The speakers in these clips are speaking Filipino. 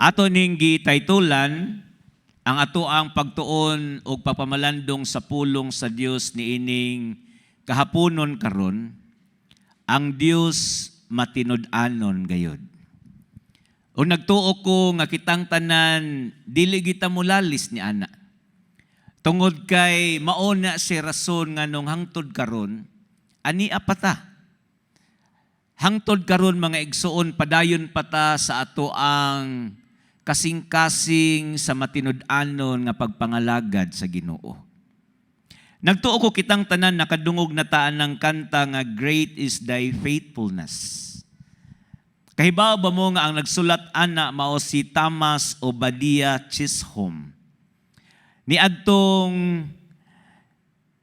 Ato ning gitaytulan ang ato ang pagtuon o pagpamalandong sa pulong sa Dios niining kahaponon karon, ang Dios matinud-anon gayud. O nagtuo ko nga kitang tanan dili kita mulalis ni ana. Tungod kay mauna si rason nga nung hangtod karon ani apata. Hangtod karon mga igsuon padayon pata sa ato ang kasing-kasing sa matinud-anon nga pagpangalagad sa Ginoo. Nagtuo ko kitang tanan nakadungog na taan ng kanta nga Great is Thy Faithfulness. Kahibaw ba mo nga ang nagsulat ana mao si Thomas Obadia Chisholm. Niadtong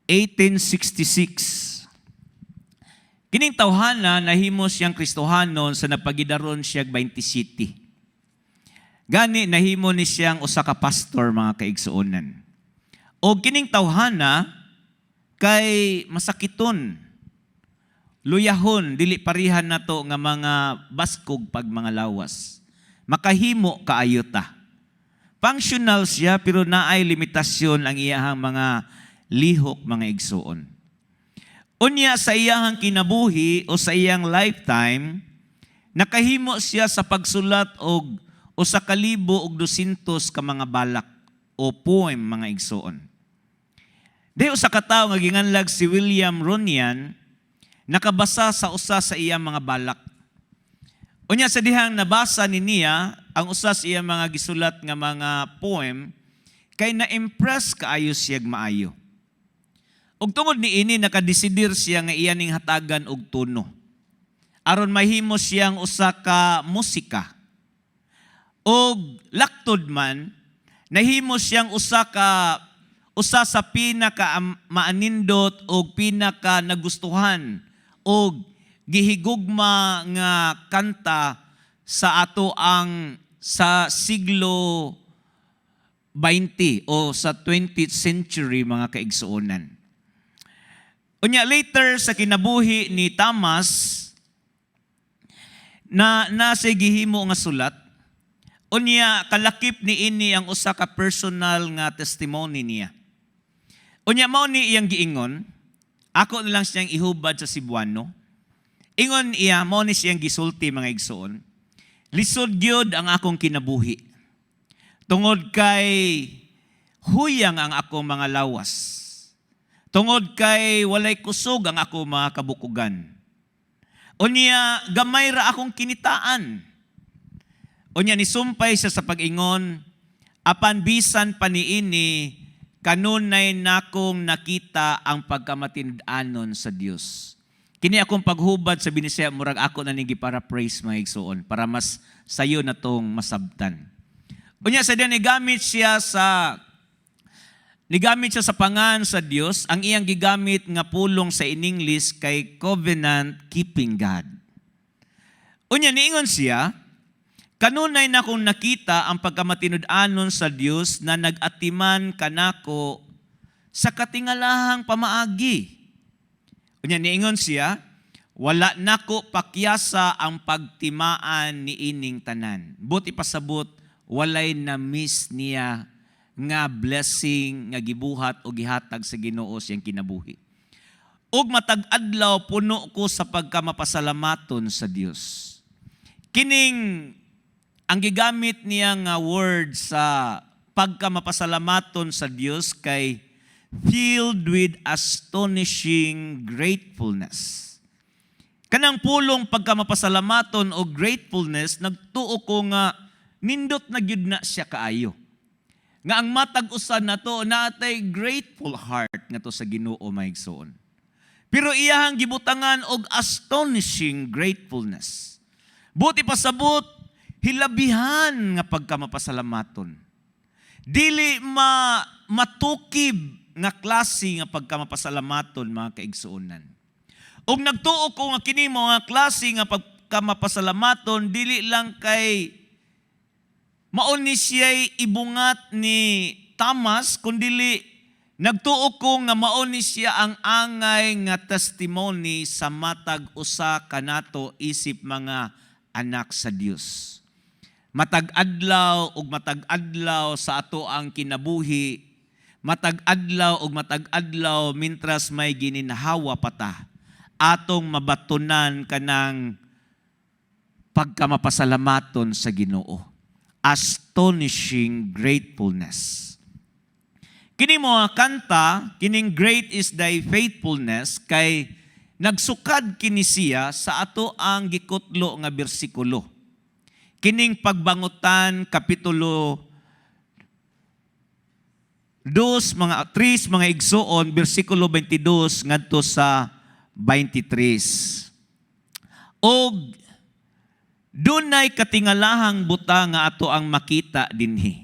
1866. Kining tawhana nahimo siyang Kristohanon sa napagidaron siya 27. Gani nahimo ni siyang usa ka pastor mga kaigsuonan. O kining tawhana kay masakiton, luyahon, dili parihan nato nga mga baskog pag mga lawas. Makahimo kaayo ta. Functional siya pero naay limitasyon ang iyahang mga lihok mga igsuon. Unya sa iyahang kinabuhi o sa iyang lifetime, nakahimo siya sa pagsulat og 1,200 ka mga balak o poem mga igsuon. Dayo sa katawo nga ginganlag si William Runyan, nakabasa sa usa sa iyang mga balak. Unya sa dihang nabasa ni niya ang usa sa iyang mga gisulat nga mga poem, kay na-impress kaayo siya maayo. Ug tungod ni ini nakadesidir siya nga iyaning hatagan og tono. Aron mahimo siyang usa ka musika. Og laktod man nahimo siyang usa sa pinaka maanindot og pinaka nagustuhan og gihigugma nga kanta sa ato ang sa siglo 20 o sa 20th century mga kaigsuonan. Unya later sa kinabuhi ni Thomas na nasa gihimo nga sulat, unya kalakip ni ini ang usa ka personal nga testimony niya. Unya mao ni iyang giingon, ako na lang siyang ihubad sa Cebuano. Ingon iya mao ni siyang gisulti mga igsoon. Lisod gyud ang akong kinabuhi. Tungod kay huyang ang akong mga lawas. Tungod kay walay kusog ang ako mga kabukugan. Unya, gamay ra akong kinitaan. Unya, nisumpay siya sa pag-ingon, apan bisan pa niini, kanunay nakong nakita ang pagkamatinud-anon sa Dios. Kini akong paghubad sa binisaya, murag ako na nigi para praise mga igsuon, para mas sayo na tong masabtan. Unya, sa diyan, Nigamit siya sa pangan sa Dios, ang iyang gigamit nga pulong sa in English kay Covenant Keeping God. Unya niingon siya, kanunay na kong nakita ang pagkamatinud-anon sa Dios na nag-atiman kanako sa katingalahang pamaagi. Unya niingon siya, wala nako pakyasa ang pagtimaan ni ining tanan. Buti pasabot, walay na-miss niya nga blessing nga gibuhat o gihatag sa Ginoo siyang kinabuhi. Ug matag-adlaw puno ko sa pagkamapasalamaton sa Dios. Kining ang gigamit niya nga word sa pagkamapasalamaton sa Dios kay filled with astonishing gratefulness. Kanang pulong pagkamapasalamaton o gratefulness nagtuo ko nga nindot na gyud na siya kaayo. Nga ang matag usan nato natay grateful heart nga to sa Ginoo maigsoon. Pero iyahang gibutangan og astonishing gratefulness. Buti pasabot hilabihan nga pagkamapasalamaton. Dili matukib nga klase nga pagkamapasalamaton mga kaigsuonan. Og nagtuo ko nga kini mga klase nga pagkamapasalamaton dili lang kay maon ni siya'y ibungat ni Thomas, kundili nagtuo ko nga maon ni siya ang angay nga testimony sa matag usa kanato isip mga anak sa Dios. matag-adlaw ug matag-adlaw sa ato ang kinabuhi, matag-adlaw ug matag-adlaw mintras may gininhawa pa ta, atong mabatunan kanang pagkamapasalamaton sa Ginoo. Astonishing gratefulness. Kini mo kanta, kining great is thy faithfulness, kay nagsukad kini siya sa ato ang gikutlo nga bersikulo. Kining pagbangutan, kapitulo 2, mga 3, mga igsoon, bersikulo 22, ngadto sa 23. Og dunay katingalahang buta nga ato ang makita dinhi.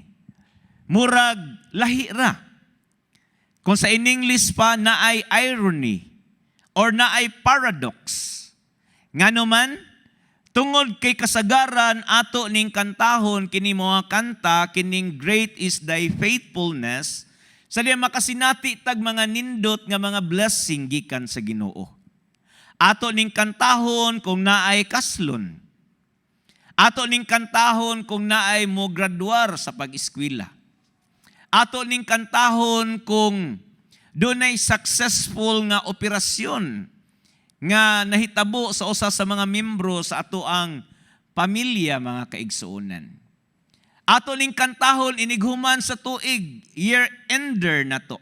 Murag lahi ra. Kung sa in English pa, naay irony or naay paradox. Ngano man, tungod kay kasagaran ato ning kantahon kini mga kanta, kining great is thy faithfulness, sa diya makasinati tag mga nindot nga mga blessing gikan sa Ginoo. Ato ning kantahon kung naay kaslon. Ato ning kantahon kung naay mo graduar sa pag-eskwela. Ato ning kantahon kung dunay successful nga operasyon nga nahitabo sa usa sa mga membro sa ato ang pamilya, mga kaigsuonan. Ato ning kantahon inighuman sa tuig, year-ender na to.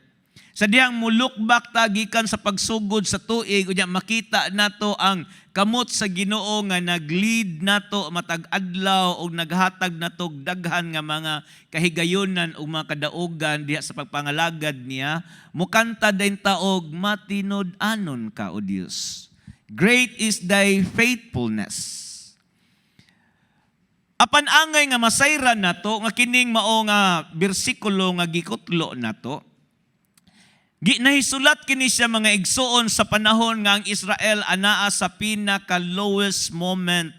Sa dihang mulukbak ta gikan sa pagsugod sa tuig, unya makita nato ang kamot sa Ginoo nga nag-lead nato matag-adlaw og naghatag nato daghan nga mga kahigayonan ug mga kadaugan diha sa pagpangalagad niya. Mukanta din ta og matinod-anon ka, O Dios. Great is thy faithfulness. Apan angay nga masayran nato nga kining mao nga bersikulo nga gikutlo nato. Ginahisulat kini siya, mga igsoon, sa panahon nga ang Israel anaa sa pinaka-lowest moment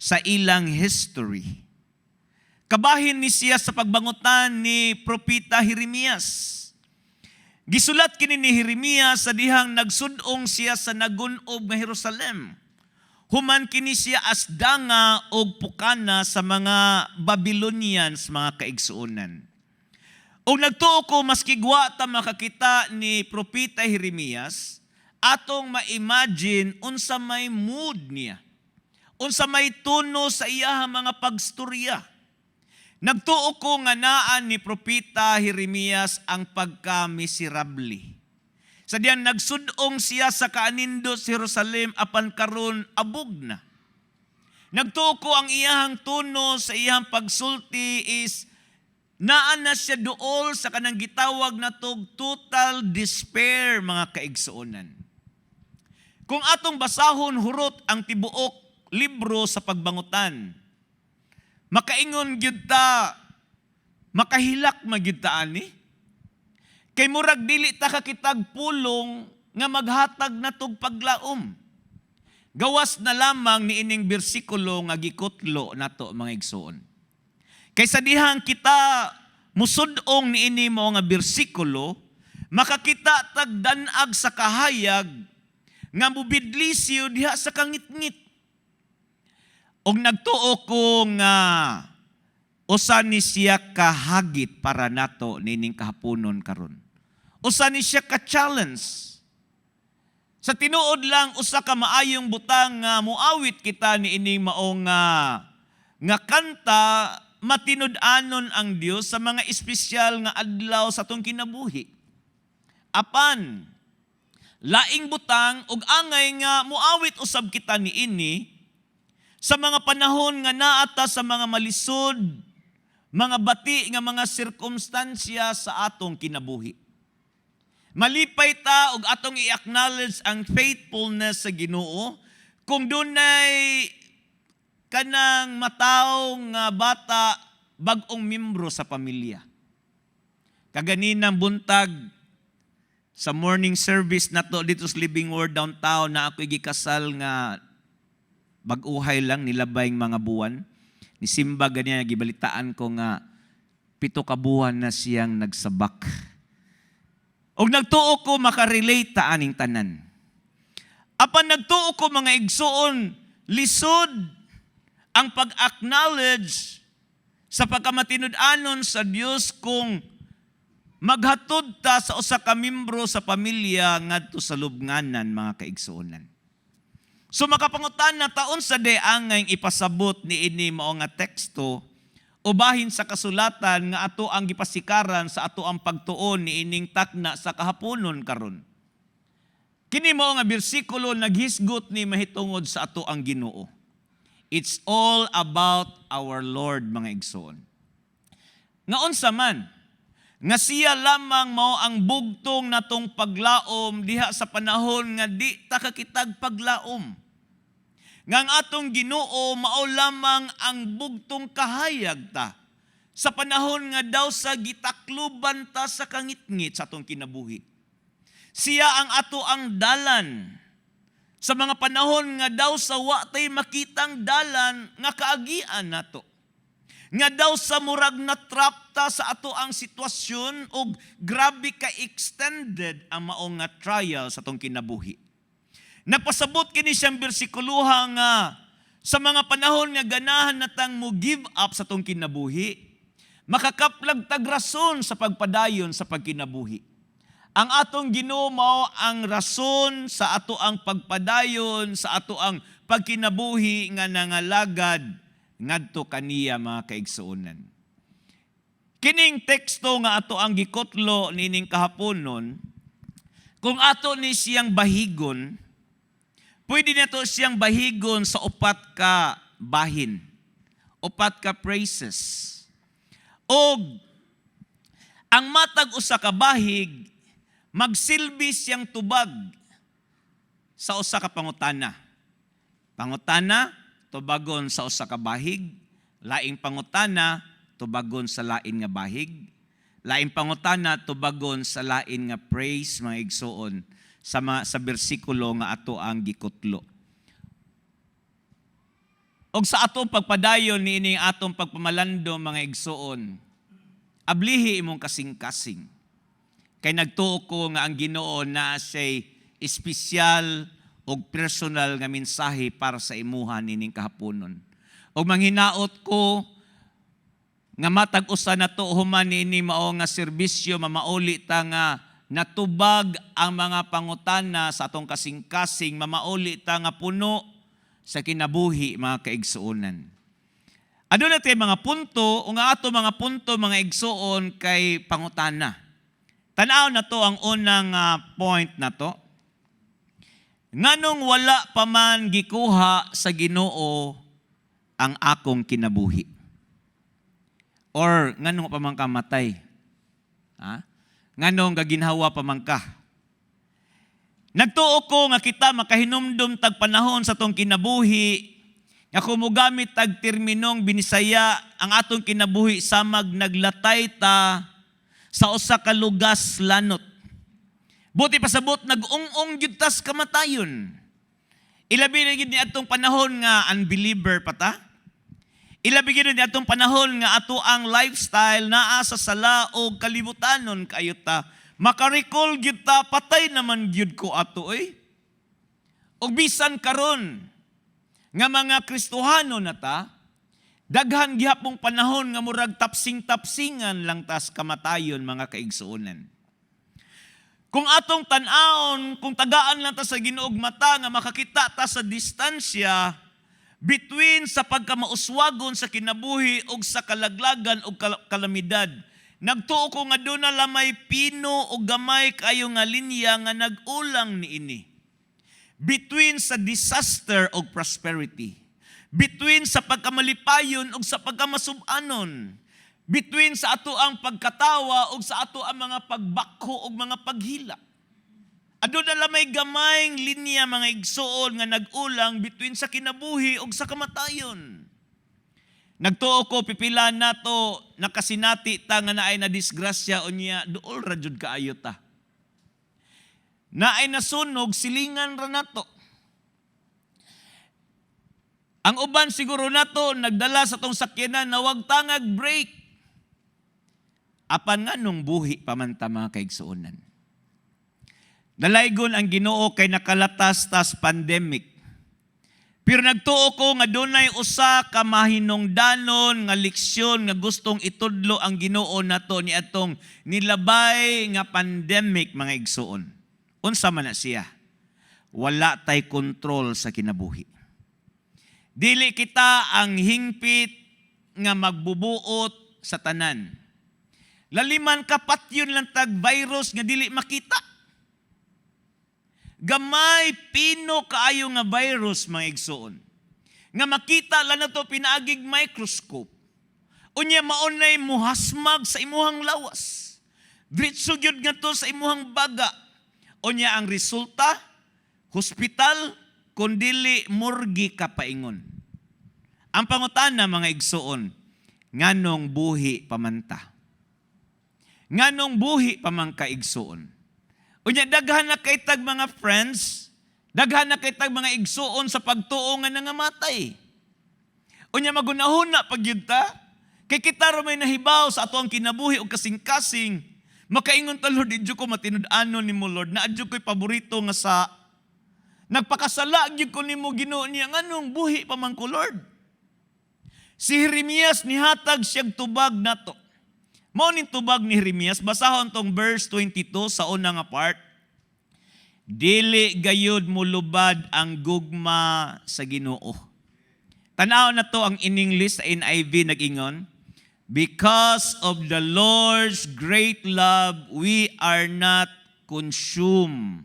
sa ilang history. Kabahin ni siya sa pagbangutan ni Propeta Jeremias. Gisulat kini ni Jeremias sa dihang nagsudong siya sa nagunob nga Jerusalem. Human kini siya as danga og pukana sa mga Babylonians, mga kaigsuonan. O nagtuo ko maski gwa ta makakita ni Propeta Jeremias, atong ma-imagine unsa may mood niya. Unsa may tono sa iyang mga pagstorya. Nagtuo ko nga naan ni Propeta Jeremias ang pagka-miserable. Sa diyan nagsudong siya sa kaanindo sa Jerusalem apan karon abog na. Nagtuo ko ang iyang tono sa iyang pagsulti is naan na siya dool sa kanang gitawag na tog total despair, mga kaigsuonan. Kung atong basahon hurot ang tibuok libro sa pagbangutan, makaingon gyud ta, makahilak magyud ta ani. Kay murag dili ta kakitag pulong nga maghatag na tog paglaom. Gawas na lamang ni ining bersikulo nga gikutlo nato, mga igsoon. Kaysa dihang kita musudong ni ini mo nga bersikulo, makakita tagdanag sa kahayag nga mubidlisyo diha sa kangitngit. Og nagtuo ko nga usa ni siya kahagit para nato nining kahaponon karon. Usa ni siya ka-challenge. Sa tinuod lang usa ka maayong butang nga muawit kita ni ining mao nga kanta, matinud-anon ang Dios sa mga espesyal nga adlaw sa atong kinabuhi. Apan laing butang ug angay nga muawit usab kita niini sa mga panahon nga naata sa mga malisod, mga bati nga mga sirkumstansya sa atong kinabuhi. Malipay ta ug atong i-acknowledge ang faithfulness sa Ginoo kung dunay kanang mataong nga bata bag-ong membro sa pamilya. Kaganinang buntag sa morning service nato dito sa Living Word downtown na ako'y gikasal nga bag-uhay lang nilabayng mga buwan. Ni Simba ganyan gibalitaan ko nga 7 ka buwan na siyang nagsabak. Og nagtuo ko makarelate ta aning tanan. Apan nagtuo ko, mga igsoon, lisod ang pag-acknowledge sa pagkamatinud-anon sa Dios kung maghatod ta sa usa ka membro sa pamilya ngadto sa lubnganan, mga kaigsuonan. So makapangutan na taon sa deangay ipasabot ni ini mao nga teksto ubahin sa kasulatan nga ato ang gipasikaran sa ato ang pagtuon ni ining takna sa kahaponon karon. Kini mao nga bersikulo naghisgot ni mahitungod sa ato ang Ginoo. It's all about our Lord, mga igsoon. Nga unsa man, nga siya lamang mao ang bugtong natong paglaom diha sa panahon nga di ta kakitag paglaom. Nga ang atong Ginoo mao lamang ang bugtong kahayag ta sa panahon nga daw sa gitakluban ta sa kangitngit sa atong kinabuhi. Siya ang ato ang dalan sa mga panahon nga daw sa wa tay makitang dalan nga kaagian nato. Nga daw sa murag na trap ta sa ato ang sitwasyon o grabe ka extended ang mao nga trial sa atong kinabuhi. Nagpasabot kini siyang bersikuluha nga sa mga panahon nga ganahan natang mo give up sa atong kinabuhi, makakaplag tag rason sa pagpadayon sa pagkinabuhi. Ang atong Ginoo mao ang rason sa ato ang pagpadayon, sa ato ang pagkinabuhi nga nangalagad ngadto kaniya, mga kaigsuonan. Kining teksto nga ato ang gikotlo nining kahaponon, kung ato ni siyang bahigon, pwede nato siyang bahigon sa upat ka bahin, upat ka phrases. O ang matag usa ka bahig magsilbi siyang tubag sa usa ka pangutana. Pangutana, tubagon sa usa ka bahig. Laing pangutana, tubagon sa lain nga bahig. Laing pangutana, tubagon sa lain nga praise, mga igsoon, sa bersikulo nga ato ang gikutlo. Og sa atong pagpadayon niining atong pagpamalando, mga igsoon, ablihi imong kasing-kasing. Kay nagtuo ko nga ang Ginoo na say espesyal o personal nga mensahe para sa imuha nining kahaponon. O manghinaot ko nga matag usa na to human ini mao nga serbisyo mamauli ta nga natubag ang mga pangutana sa atong kasing-kasing, mamauli ta nga puno sa kinabuhi, mga kaigsuonan. Aduna tay mga punto o nga ato mga punto, mga igsuon kay pangutana. Tanaw na to ang unang point na to. Nganong wala pa man gikuha sa Ginoo ang akong kinabuhi? Or nganong pa man ka matay? Ha? Nganong gaginhawa pa man ka? Nagtuo ko nga kita makahinumdum tag panahon sa tong kinabuhi nga kumugamit tag terminong binisaya ang atong kinabuhi samag naglatay ta sa usa ka lugas lanot. Buti pasabot nag-ung-ung gyud tas kamatayon. Ilabi na gyud ni atong panahon nga unbeliever pa ta. Ilabi gyud ni atong panahon nga ato ang lifestyle naa sa sala o kalibutanon kayo ta. Makarecall gyud ta patay naman gyud ko ato Og bisan karon nga mga Kristohano na ta, daghan gihapong panahon nga murag tapsing-tapsingan lang tas kamatayon, mga kaigsuonan. Kung atong tan-aon, kung tagaan lang ta sa Ginoo mata nga makakita ta sa distansya between sa pagkamauswagon sa kinabuhi ug sa kalaglagan ug kalamidad, nagtuo ko nga doon na lamay pino o gamay kayo nga linya nga nag-ulang niini. Between sa disaster o prosperity. Between sa pagkamalipayon o sa pagkamasubanon. Between sa ato ang pagkatawa o sa ato ang mga pagbakho o mga paghila. Ado na lamay gamayng linya, mga igsuon nga nag-ulang between sa kinabuhi o sa kamatayon. Nagtuo ko pipila nato nakasinati ta nga naay na disgrasya o niya duol ra jud kaayo ta. Naay nasunog silingan ra nato. Ang uban siguro nato nagdala sa tong sakyanan na wag tangag break. Apan nga nung buhi pamanta, mga kaigsuonan. Dalaygon ang Ginoo kay nakalatas tas pandemic. Pero nagtuo ko nga dunay usa ka mahinungdanon nga leksyon nga gustong itudlo ang Ginoo nato ni atong nilabay nga pandemic mga igsoon. Unsa man na siya? Wala tay kontrol sa kinabuhi. Dili kita ang hingpit nga magbubuot sa tanan. Laliman kapat yun lang tag virus nga dili makita. Gamay pino kaayo nga virus mga igsoon. Nga makita lang na to pinaagig microscope. Unya maunay muhasmag sa imuhang lawas. Diretso gyud nga to sa imuhang baga. Unya ang resulta, hospital, kundili morgue ka paingon. Ang pangutana mga igsoon, nganong buhi pamanta. Nganong buhi pamangka igsoon. Unya daghan na kay tag mga friends, daghan na kay tag mga igsuon sa pagtuo nga nangamatay. Unya magunahuna pag yun ta, kay kita ra may nahibaw sa ato ang kinabuhi o kasing-kasing, makaingon ta Lord, idyo ko matinud-anon nimo Lord, na adyo ko'y paborito nga sa, nagpakasala gyud ko nimo Ginoo niya, nganong buhi pa man ko Lord. Si Jeremias nihatag siyang tubag nato. Mao ning tubag ni Jeremias, basahon tong verse 22 sa una nga part. Dili gayud mulubad ang gugma sa Ginoo. Tanaw na to ang in English sa NIV nag-ingon, because of the Lord's great love, we are not consumed.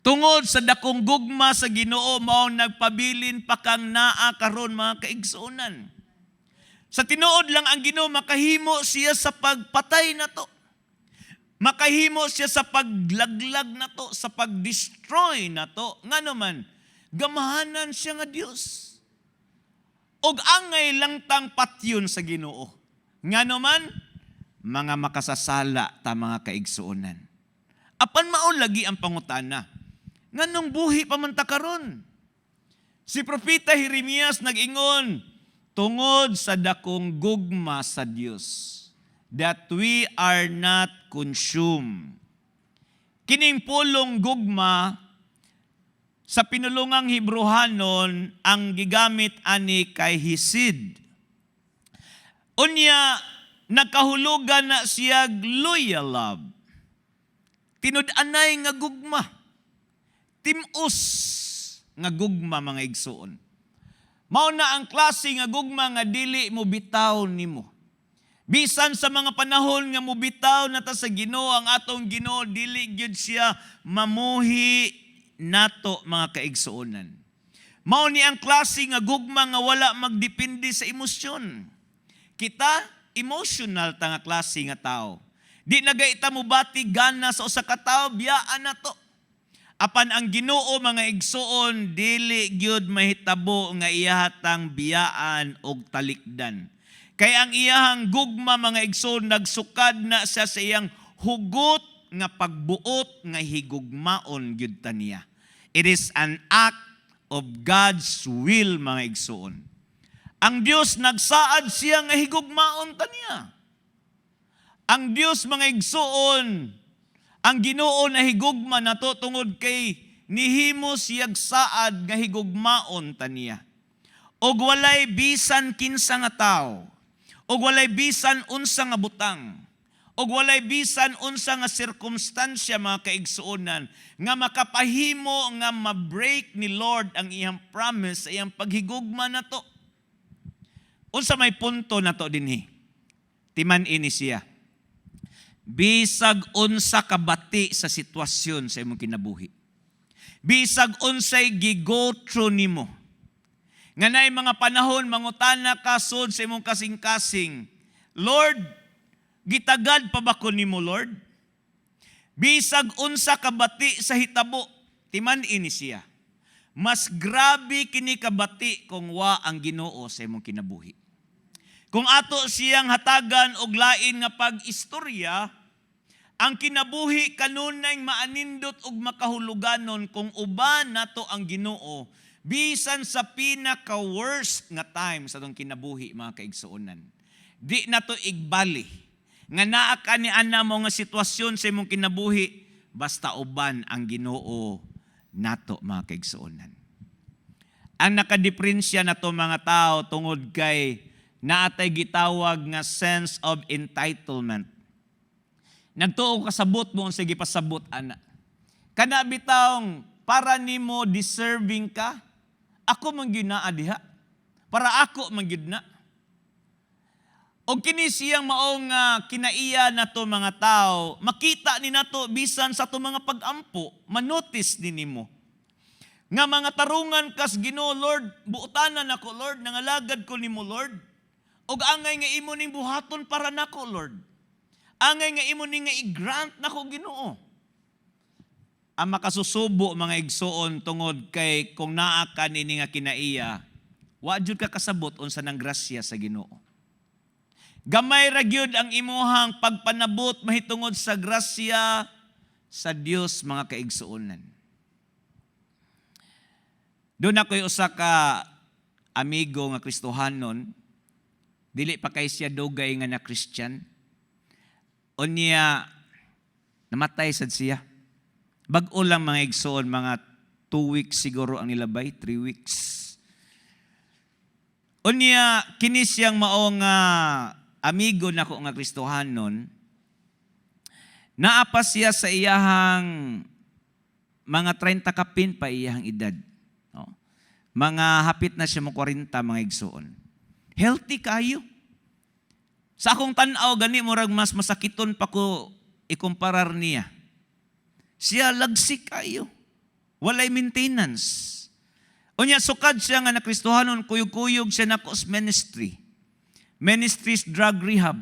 Tungod sa dakong gugma sa Ginoo, mao nagpabilin pa kang naa karon mga kaigsuonan. Sa tinuod lang ang Ginoo, makahimo siya sa pagpatay na to. Makahimo siya sa paglaglag na to, sa pagdestroy na to. Nga naman, gamahanan siya nga Dios. Og angay lang tang patyon sa Ginoo. Nga naman, mga makasasala ta mga kaigsuonan. Apan mao lagi ang pangutana. Nganong buhi pa man ta karon? Si Propeta Jeremias nag-ingon, tungod sa dakong gugma sa Dios, that we are not consumed. Kining pulong gugma, sa pinulungang Hebrehanon, ang gigamit ani kay hisid. Unya, nakahulugan na siya loyal love. Tinud-anay nga gugma. Timus nga gugma mga igsuon. Mao na ang klase nga gugma nga dili mo bitaw nimo. Bisan sa mga panahon nga mo bitaw na ta sa Ginoo, ang atong Ginoo dili gyud siya mamuhi nato mga kaigsuonan. Mao ni ang klase nga gugma nga wala magdepende sa emosyon. Kita emotional ta nga klase nga tao. Di nagaita mo bati gana sa usa ka tawo, biyaan na to. Apan ang Ginoo mga igsuon, dili gyud mahitabo nga iyahatang biyaan og talikdan. Kay ang iyahang gugma mga igsuon, nagsukad na siya sa iyang hugot nga pagbuot nga higugmaon gyud ta niya. It is an act of God's will mga igsuon. Ang Dios nagsaad siya nga higugmaon ta niya. Ang Dios mga igsuon, ang Ginoo na higugma nato tungod kay nihimo siyag saad nga higugmaon ta niya. Og walay bisan kinsa nga tawo, og walay bisan unsa nga butang, og walay bisan unsa nga sirkumstansya mga kaigsuonan nga makapahimo nga ma-break ni Lord ang iyang promise sa iyang paghigugma nato. Unsa may punto nato dinhi? Timan ini siya. Bisag unsa kabati sa sitwasyon sa imong kinabuhi. Bisag unsay gi-go through nimo. Nga naay mga panahon mangutana ka sud sa imong kasing-kasing, Lord, gitagad pa ba ko nimo Lord? Bisag unsa kabati sa hitabo, timan ini siya. Mas grabe kini kabati kung wa ang Ginoo sa imong kinabuhi. Kung ato siyang hatagan og lain nga pag-istorya, ang kinabuhi kanunay maanindot ug makahuluganon kung uban nato ang Ginoo bisan sa pinaka-worst nga time sa atong kinabuhi mga kaigsuonan. Di nato igbali nga naa kani ana mo nga sitwasyon sa imong kinabuhi basta uban ang Ginoo nato mga kaigsuonan. Ang nakadiferensya na to mga tao tungod kay naatay gitawag nga sense of entitlement. Nagtuo ka sabot mo sige pasabot ana. Kana bitawng para nimo deserving ka, ako man gyud naa diha. Para ako man gyud na. O kini siyang maong kinaiya na to mga tao, makita ni nato bisan sa to mga pag-ampo, manotice din nimo. Nga mga tarungan kas Ginoo, Lord, buotanan ako, Lord, nangalagad ko nimo, Lord. Og angay nga imo ning buhaton para nako, Lord. Angay nga imo ning nga i-grant nako, Ginoo. Ang makasusubo mga igsoon tungod kay kung naa ka nini nga kinaiya, wa jud ka kasabot unsa nang grasya sa Ginoo. Gamay ra gyud ang imuhang pagpanabot mahitungod sa grasya sa Dios mga kaigsuonan. Doon ako'y usa ka amigo nga Kristohanon, dili pa kay siya dugay nga na Christian. Unya, namatay sad siya. Bag-o lang mga igsoon, mga 2 weeks siguro ang nilabay, 3 weeks. Unya, kini siyang maong amigo na ko nga Kristohanon, naapa siya sa iyahang mga 30 kapin pa iyahang edad. Mga hapit na siya mo 40 mga igsoon. Healthy kayo. Sa akong tanaw gani murag mas masakiton pa ko ikumparar niya. Siya lagsik kayo. Walay maintenance. Unya sukad siya nga na Kristohanon, kuyog-kuyog siya na kos ministry. Ministries drug rehab.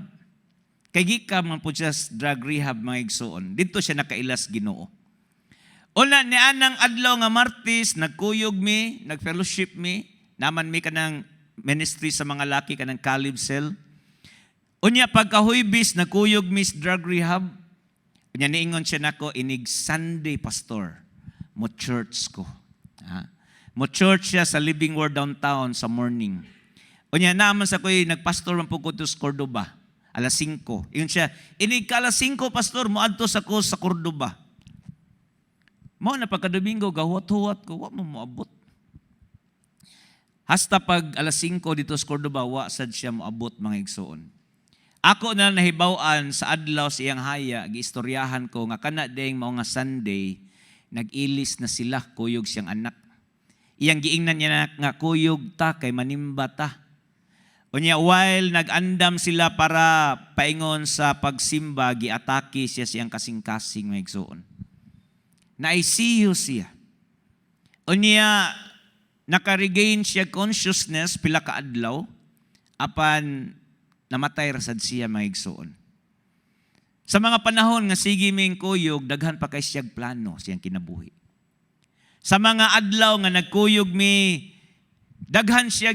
Kay gika man po siya drug rehab mga igsoon. Dito siya nakailas Ginoo. Una ni anang adlaw nga Martes, nagkuyog mi, nagfellowship mi, naman mi kanang ministry sa mga laki kanang Caleb Cell. Unya pagkahuybis, nagkuyog mi sa drug rehab. Unya niingon siya nako, inig Sunday pastor, mo church ko. Mo church siya sa Living Word downtown sa morning. Unya naman sa ko'y nagpastor man po ko sa Cordoba, alas 5. Iyon siya, inig ka alas 5 pastor, mo adto sa ko sa Cordoba. Mo na pagkadomingo, gawat-huwat ko, wa mo moabot. Hasta pag alas 5 dito sa Cordoba, wa sad siya moabot mga igsoon. Ako na nahibaw-an sa adlaw sa iyang haya, giistoryahan ko nga kana ding mao nga Sunday, nag-ilis na sila, kuyog siyang anak. Iyang giingnan niya nga kuyog ta kay manimba ta. Unya while nag-andam sila para paingon sa pagsimba, giatake siya siyang kasing-kasing mga igsoon. Na-ICU siya. Unya, naka-regain siya consciousness pila ka adlaw, apan namatay rasad siya mga igsoon. Sa mga panahon nga sige ming kuyog, daghan pa kay siyang plano siyang kinabuhi. Sa mga adlaw nga nagkuyog mi, daghan siya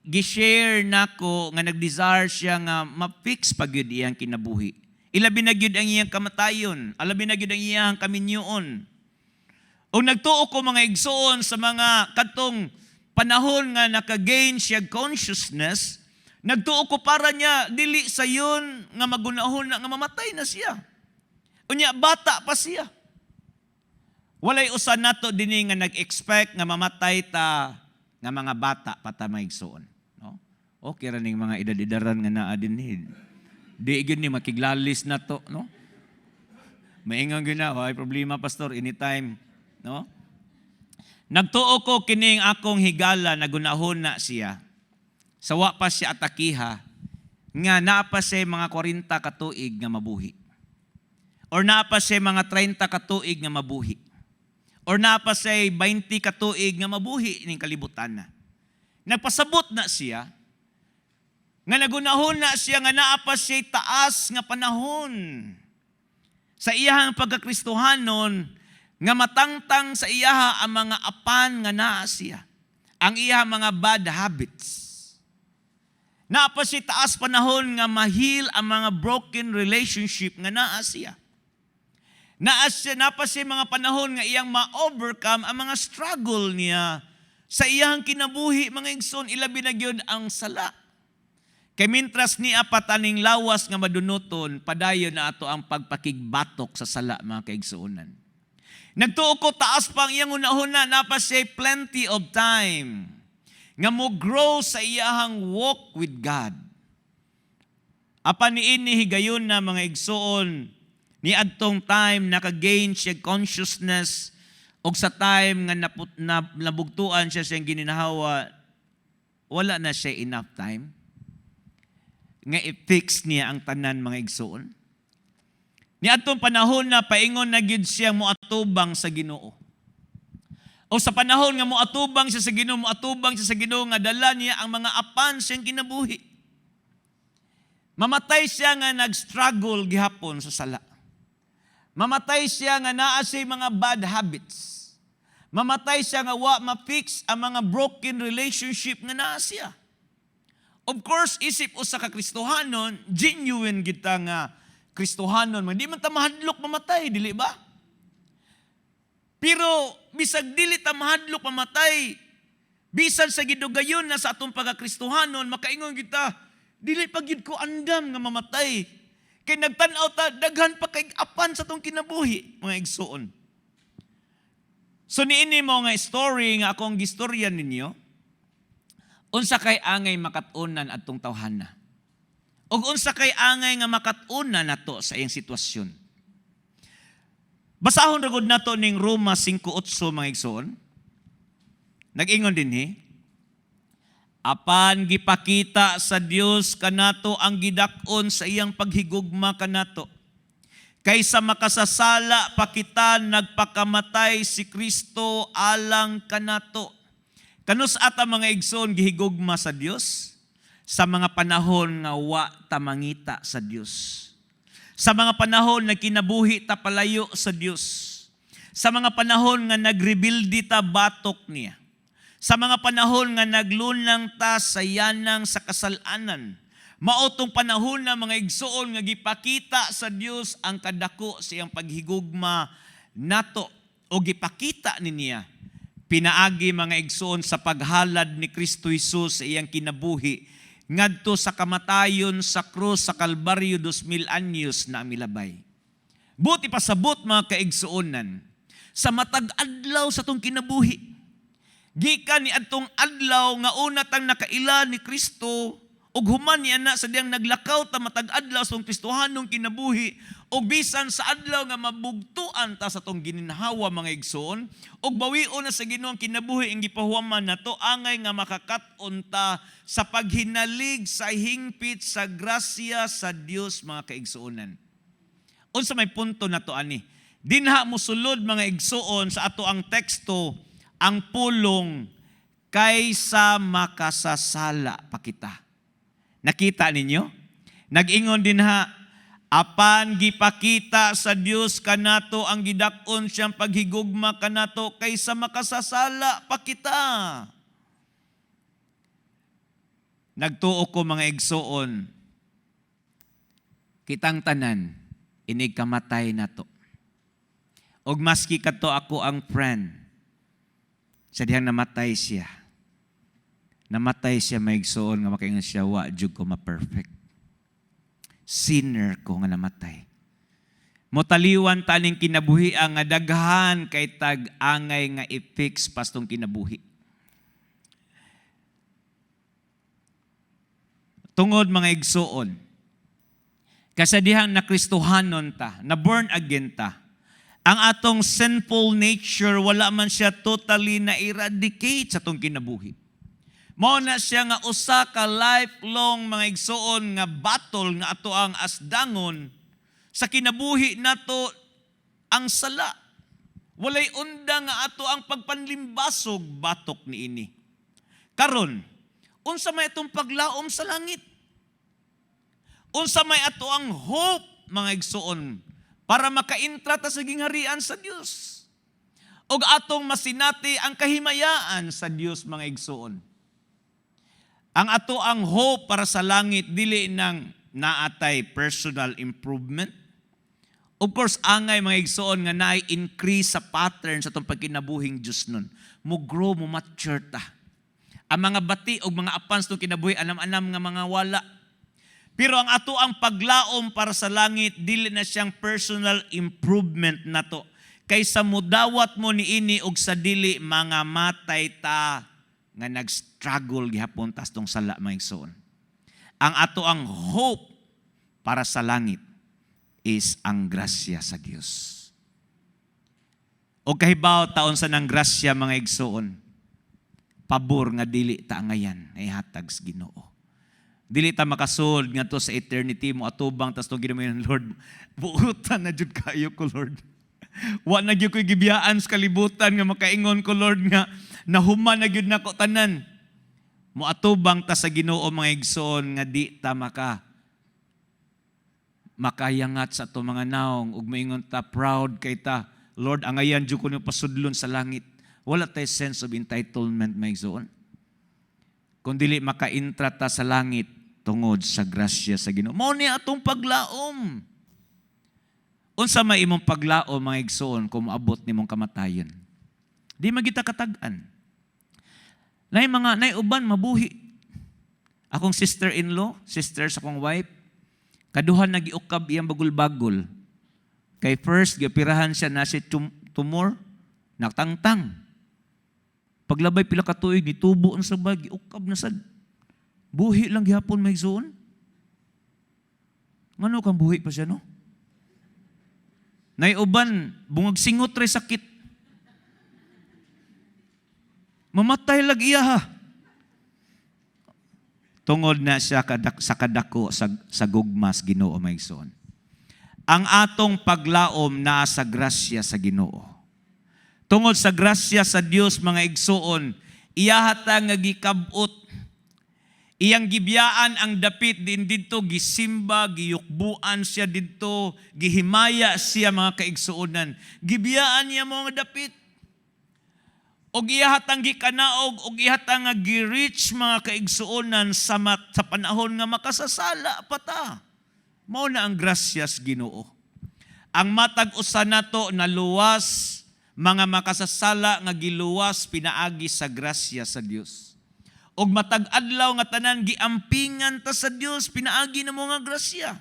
gi-share nako nga nag-desire siya nga ma-fix pagyud iyang kinabuhi. Ilabi na gyud ang iyang kamatayon, alabi na gyud ang iyang kaminyoon. O nagtuo ko mga igsoon sa mga katong panahon nga naka-gain siya consciousness, nagtuo ko para niya dili sayon nga magunahon na nga mamatay na siya. Unya bata pa siya. Walay usa nato dinhi nga nag-expect nga mamatay ta nga mga bata pa ta mga igsoon, no? Okay ra ning mga edad-edaran nga naa dinhi. Di gyud ni makiglalis na to, no? Maingon gyud na, ay problema pastor anytime, no? Nagtuo ko kining akong higala nagunahon na siya. Sawa pa siya atakiha nga naa pa siya mga 40 ka tuig nga mabuhi. Or naa pa siya mga 30 ka tuig nga mabuhi. Or naa pa siya 20 ka tuig nga mabuhi ning kalibutan na. Nagpasabot na siya nga nagunahon na siya nga naa pa siya taas nga panahon sa iyahang pagkakristohanon nga matangtang sa iyaha ang mga apan nga naa siya, ang iyahang mga bad habits. Naa pa siya taas panahon nga mahil ang mga broken relationship nga naa siya. Naa pa siya mga panahon nga iyang ma-overcome ang mga struggle niya sa iyahang kinabuhi mga igsoon, ilabi na gyud ang sala. Kay mintras ni apataning lawas nga madunoton, padayon na ato ang pagpakigbatok sa sala mga kaigsuonan. Nagtuo ko taas pang iyang una-una, napa siya plenty of time nga mo grow sa iyahang walk with God. Apan niini higayon na mga igsoon, ni adtong time naka-gain siya consciousness og sa time nga nabugtuan siya siyang gininahawa, wala na siya enough time nga i-fix niya ang tanan mga igsoon. Ni atong panahon na paingon na gyud siya moatubang sa Ginoo. O sa panahon nga moatubang siya sa Ginoo, moatubang siya sa Ginoo nga dala niya ang mga apan siyang kinabuhi. Mamatay siya nga nag-struggle gihapon sa sala. Mamatay siya nga naa siya mga bad habits. Mamatay siya nga wa ma-fix ang mga broken relationship nga naa siya. Of course, isip usa ka Kristohanon, genuine kita nga Kristohanon, di man ta mahadlok mamatay, dili ba? Pero bisag dili ta mahadlok mamatay, bisan sa gidugayon na sa atong pagka-Kristohanon, makaingon kita, dili pa gyud ko andam nga mamatay. Kay nagtan-aw ta daghan pa kay apan sa atong kinabuhi, mga igsoon. So niini mo nga story nga akong gistorya ninyo, unsa kay angay makatunan atong tawhana. Og unsa kay angay nga makatunan nato sa iyang sitwasyon. Basahon ra gud nato ning Roma 5:8 mga igsoon. Nag-ingon dinhi, apan gipakita sa Dios kanato ang gidak-on sa iyang paghigugma kanato. Kaysa makasasala pa kita nagpakamatay si Kristo alang kanato. Kanus ata mga igsoon gihigugma sa Dios sa mga panahon nga wa ta mangita sa Dios. Sa mga panahon na kinabuhi ta palayo sa Dios. Sa mga panahon nga nagrebuildi ta batok niya. Sa mga panahon nga naglunang ta sa yanang sa kasalanan. Maotong panahon na mga igsoon nga gipakita sa Dios ang kadako sa iyang paghigugma nato o gipakita niya pinaagi mga igsoon sa paghalad ni Kristo Jesus sa iyang kinabuhi ngadto sa kamatayon sa krus sa Kalbaryo 2,000 anyos na milabay. Buti pa sabot mga kaigsuonan sa matag adlaw sa tong kinabuhi. Gikan ni adtong adlaw nga una tang nakaila ni Kristo ug human niya na sa diyang naglakaw ta matag adlaw sa tong Kristohanong kinabuhi ug bisan sa adlaw nga mabugtuan ta sa tong gininhawa mga igsoon ug bawion na sa Ginoo ang kinabuhi ang gipahuwaman nato angay nga makakat-on ta sa paghinalig sa hingpit sa grasya sa Dios mga kaigsuonan. Unsa may punto nato ani? Dinha mosulod mga igsuon sa ato ang teksto ang pulong kaysa makasasala pa kita. Nakita ninyo? Nag-ingon din ha, apan gipakita sa Dios kanato ang gidak-on siyang paghigugma kanato kaysa makasasala pa kita. Nagtuo ko mga igsoon, kitang tanan, inig kamatay nato. Og maski kato ako ang friend, sa dihang namatay siya. Namatay siya may igsoon nga makaingon siya, wa jud ko ma-perfect. Sinner ko nga namatay. Motaliwan taning kinabuhi ang nga daghan kay tag-angay nga i-fix pastong kinabuhi. Tungod mga igsoon, kasadihang na Kristohanon ta, na born again ta, ang atong sinful nature, wala man siya totally na eradicate sa atong kinabuhi. Mao na siya nga usa ka lifelong mga igsoon nga battle nga ato ang asdangon sa kinabuhi nato ang sala. Walay undang nga ato ang pagpanlimbasog batok niini. Karon, unsa may atong paglaom sa langit? Unsa may ato ang hope mga igsoon para makaintra ta sa gingharian sa Dios? Og atong masinati ang kahimayaan sa Dios mga igsoon. Ang ato ang hope para sa langit, dili nang naatay personal improvement. Of course, angay mga igsoon nga na-increase sa pattern sa itong pagkinabuhing Diyos nun. Mo grow, mo mature ta. Ang mga bati o mga apans itong kinabuhi, anam-anam nga mga wala. Pero ang ato ang paglaom para sa langit, dili na siyang personal improvement na to. kaysa mudawat mo niini og sa dili mga matay ta nga nag-struggle gihapon tas tong sala mga igsoon. Ang ato ang hope para sa langit is ang grasya sa Dios. O kahibaw taon sa nang grasya mga igsoon, pabor nga dili ta ngayan ay hatag sa Ginoo. Dili ta makasud nga to sa eternity mo atubang tas tong ginamoy ng Lord. Buutan na jud kayo ko Lord. Wa na gyud ko gibiyaan sa kalibutan nga makaingon ko Lord nga nahuman na gyud nako tanan. Moatubang ta sa Ginoo mga igsoon nga di ta makayangat sa to mga naong ug maingon ta proud kay ta Lord angayan jud ko ni pasudlon sa langit. Wala tay sense of entitlement mga igsoon. Kung dili makaintra ta sa langit tungod sa grasya sa Ginoo. Mao ni atong paglaom. Unsa may imong paglaom mga igsoon kung moabot nimong kamatayon? Di magita katag-an. Nay uban mabuhi. Akong sister-in-law, sister sa akong wife, kaduhan nagiukab iyang bagul-bagul. Kay first gipirahan siya na si tumor, naktangtang. Paglabay pila ka tuig nitubo ang sabag, giukab na sad. Buhi lang gihapon may igsoon. Ngano kang buhi pa siya no? Nay uban bungag singot ray sakit. Mamatay lag iya ha. Tungod na siya sa kadako sa gugmas Ginoo mga igsoon. Ang atong paglaom naa sa grasya sa Ginoo. Tungod sa grasya sa Dios mga igsoon, iyahata nga gikabot. Iyang gibiyaan ang dapit din didto gisimba, giyukbuan siya didto, gihimaya siya mga kaigsuonan. Gibiyaan niya mga dapit. Og iyahatang gikanaog, og iyahatang nga gi-reach mga kaigsuonan sa panahon nga makasasala pata. Mao na ang grasyas Ginoo. Ang matag usa nato na luwas mga makasasala nga giluwas pinaagi sa grasya sa Dios. Og matag adlaw nga tanan giampingan ta sa Dios pinaagi na mga grasya.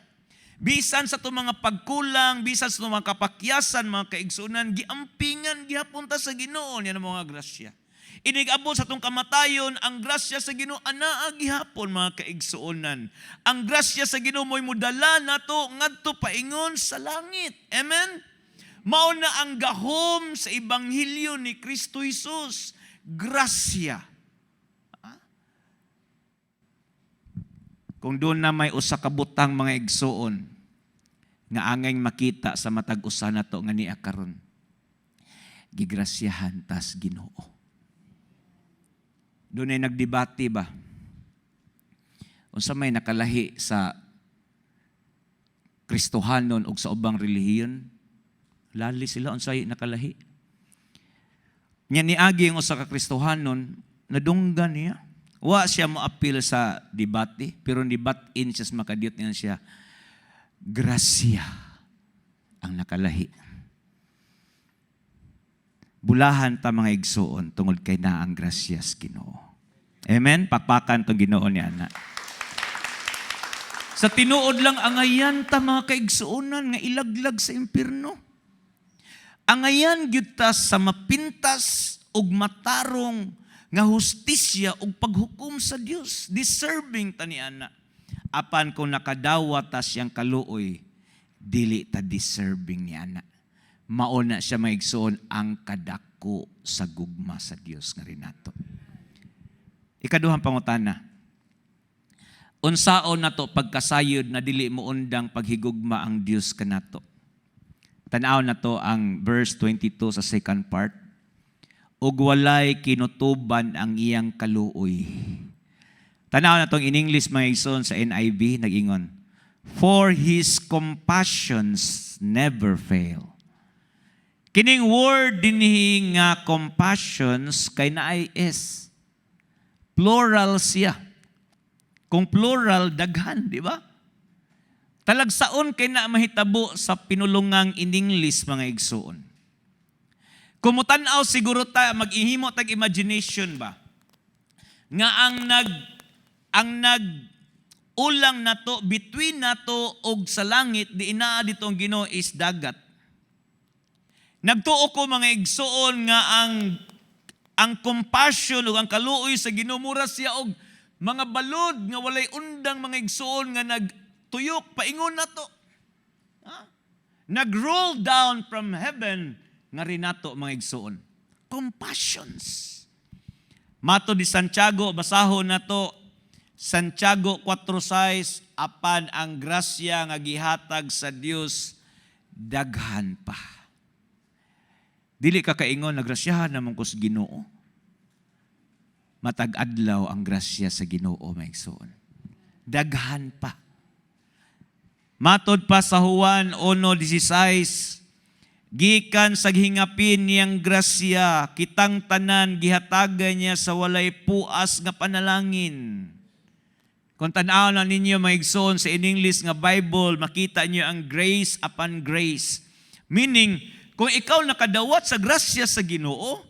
Bisan sa to mga pagkulang, bisan sa to mga kapakyasan, mga kaigsunan, giampingan gihapon ta sa Ginoo niya mga grasya. Inigabot sa tong kamatayon, ang grasya sa Ginoo anaa gihapon mga kaigsuonan. Ang grasya sa Ginoo mo'y mudala nato ngadto paingon sa langit. Amen. Mao na ang gahom sa ebanghelyo ni Kristo Jesus, grasya. Kung doon na may usa ka butang mga igsuon nga angay makita sa matag usa nato nga niya karon, gigrasyahan tas Ginoo. Doon ay nagdebate ba? Unsa may nakalahi sa Kristohanon o sa ubang relihiyon? Lali sila unsay nakalahi. Nya niagi ang usa ka Kristohanon, nadunggan niya. Wa siya mo appeal sa debate, pero debatin siya sa makadiyot niya siya. Grasya ang nakalahi. Bulahan ta mga igsuon tungod kay na ang grasyas Ginoo. Amen? Pakpakan itong Ginoo ni Ana. Sa tinuod lang angayan ta mga kaigsuonan nga ilaglag sa impyerno. Angayan gyud ta sa mapintas ug matarong nga hustisya ug paghukom sa Dios. Deserving ta ni Ana. Apan kung nakadawat ta siyang kaluoy, dili ta deserving ni Ana. Mauna siya maigsoon ang kadako sa gugma sa Dios nga rin nato. Ikaduhang pangutana. Unsaon nato pagkasayod na dili mo undang paghigugma ang Dios kanato? Tanaw nato ang verse 22 sa second part. Ug walay kinutuban ang iyang kaluoy. Tanaw na itong in English mga igsoon sa NIV, nag-ingon, for His compassions never fail. Kining word dinhi nga compassions kay naay is. Plural siya. Kung plural, daghan, di ba? Talagsaon kay na mahitabo sa pinulungang in English mga igsoon. Kumutan-aw siguro ta, mag-ihimo tag imagination ba? Nga ang nag-ulang nato, between nato og sa langit, di inaa ditong Ginoo is dagat. Nagtuo ko mga igsoon nga ang compassion o ang kaluoy sa Ginoo mura siya og mga balod nga walay undang mga igsoon nga nagtuyok paingon nato. Nag-roll down from heaven nga rin nato mga igsoon. Compassions. Mato di Santiago, basahon nato Santiago 4:6, apan ang grasya nga gihatag sa Dios daghan pa. Dili ka kaingon nagrasyahan namang ko sa Ginoo. Matag adlaw ang grasya sa Ginoo mga igsoon. Daghan pa. Matod pa sa Juan 1:16, gikan sa hingapin niyang grasya, kitang tanan gihatagan niya sa walay puas nga panalangin. Kung tanaw na ninyo mga igsoon sa in English nga Bible, makita niyo ang grace upon grace. Meaning, kung ikaw nakadawat sa grasya sa Ginoo,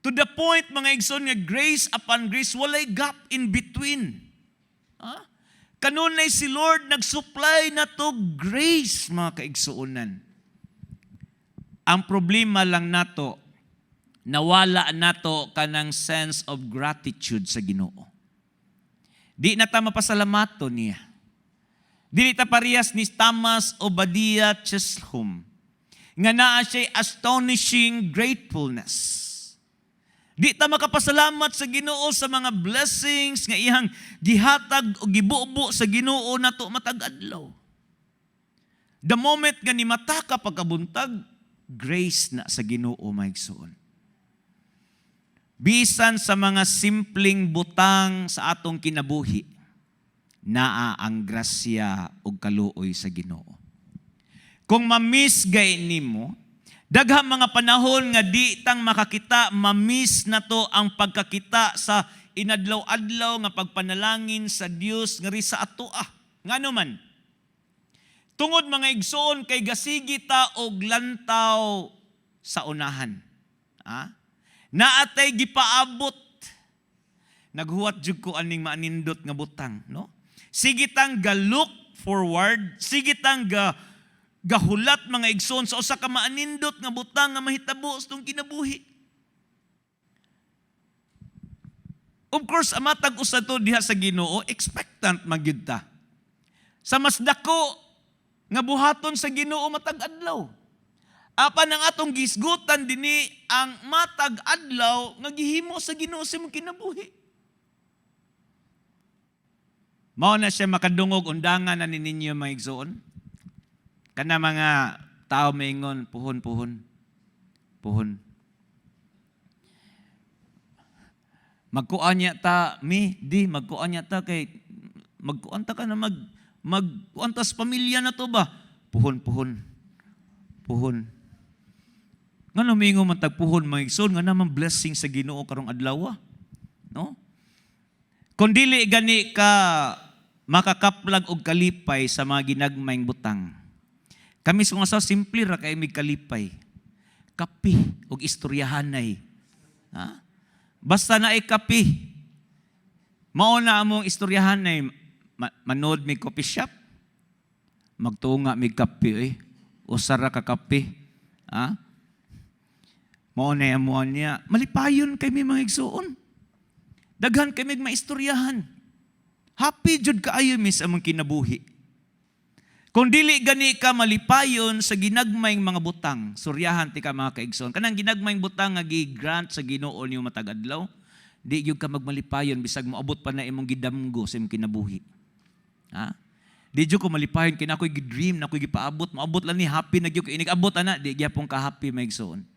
to the point mga igsoon nga grace upon grace, walay gap in between. Kanunay si Lord nag-supply na to grace mga kaigsuonan. Ang problema lang nato, nawala nato kanang sense of gratitude sa Ginoo. Di na ta mapasalamato niya. Dili ta parehas ni Thomas Obadiah Chisholm nga naa siya astonishing gratefulness. Di ta makapasalamat sa Ginoo sa mga blessings nga iyang gihatag o gibubo sa Ginoo nato matag adlaw. The moment nga ni mata ka pagkabuntag, grace na sa Ginoo maigsoon. Bisan sa mga simpleng butang sa atong kinabuhi, naa ang grasya ug kaluoy sa Ginoo. Kung ma-miss gay nimo, daghang mga panahon nga di tang makakita, ma-miss na to ang pagkakita sa inadlaw-adlaw nga pagpanalangin sa Dios nga ri sa atoa. Ngano man? Tungod mga igsoon kay gasigi ta og lantaw sa unahan. Naatay gipaabot. Naghuwat jud ko aning maanindot nga butang, no? Sige tang ga-look forward, sige tang gahulat mga igsoon sa usa ka maanindot nga butang nga mahitabo sa tong kinabuhi. Of course, amatag usa to diha sa Ginoo, expectant magyud ta. Sa mas dako nga buhaton sa Ginoo matag adlaw. Apan ang atong gisgutan dinhi ang matag adlaw nga gihimo sa Ginoo sa imong kinabuhi. Mao na siya makadungog undangan na ninyo mga igsoon. Kana mga tao maingon puhon. Magkuan niya ta magkuan niya ta kay magkuan ta ka na magkuan ta sa pamilya na to ba? Puhon. Ngano mingo man tagpuhon mga igsoon nga naman blessing sa Ginoo karong adlaw, no? Kung dili gani ka makakaplag og kalipay sa mga ginagmayng butang. Kami sa mga simple ra kay mig kalipay. Kapi og istoryahanay. Basta na kapi. Mao na among istoryahanay manood mig coffee shop. Magtunga mig kapi usara ka kapi. Mao na amo niya. Malipayon kay mi mga igsoon. Daghan kay mig maistoryahan. Happy jud kaayo mi sa among kinabuhi. Kung dili gani ka malipayon sa ginagmayng mga butang, suryahan ti ka mga kaigsoon. Kanang ginagmayng butang nga gi-grant sa Ginoo niyo matag adlaw, di gyud ka magmalipayon bisag moabot pa na imong gidamgo sa imong kinabuhi. Di jud ko malipayon kay nakoy gi-dream, nakoy gipaabot, moabot lang ni happy na gyud inig abot ana, di gyapon ka happy maigsoon.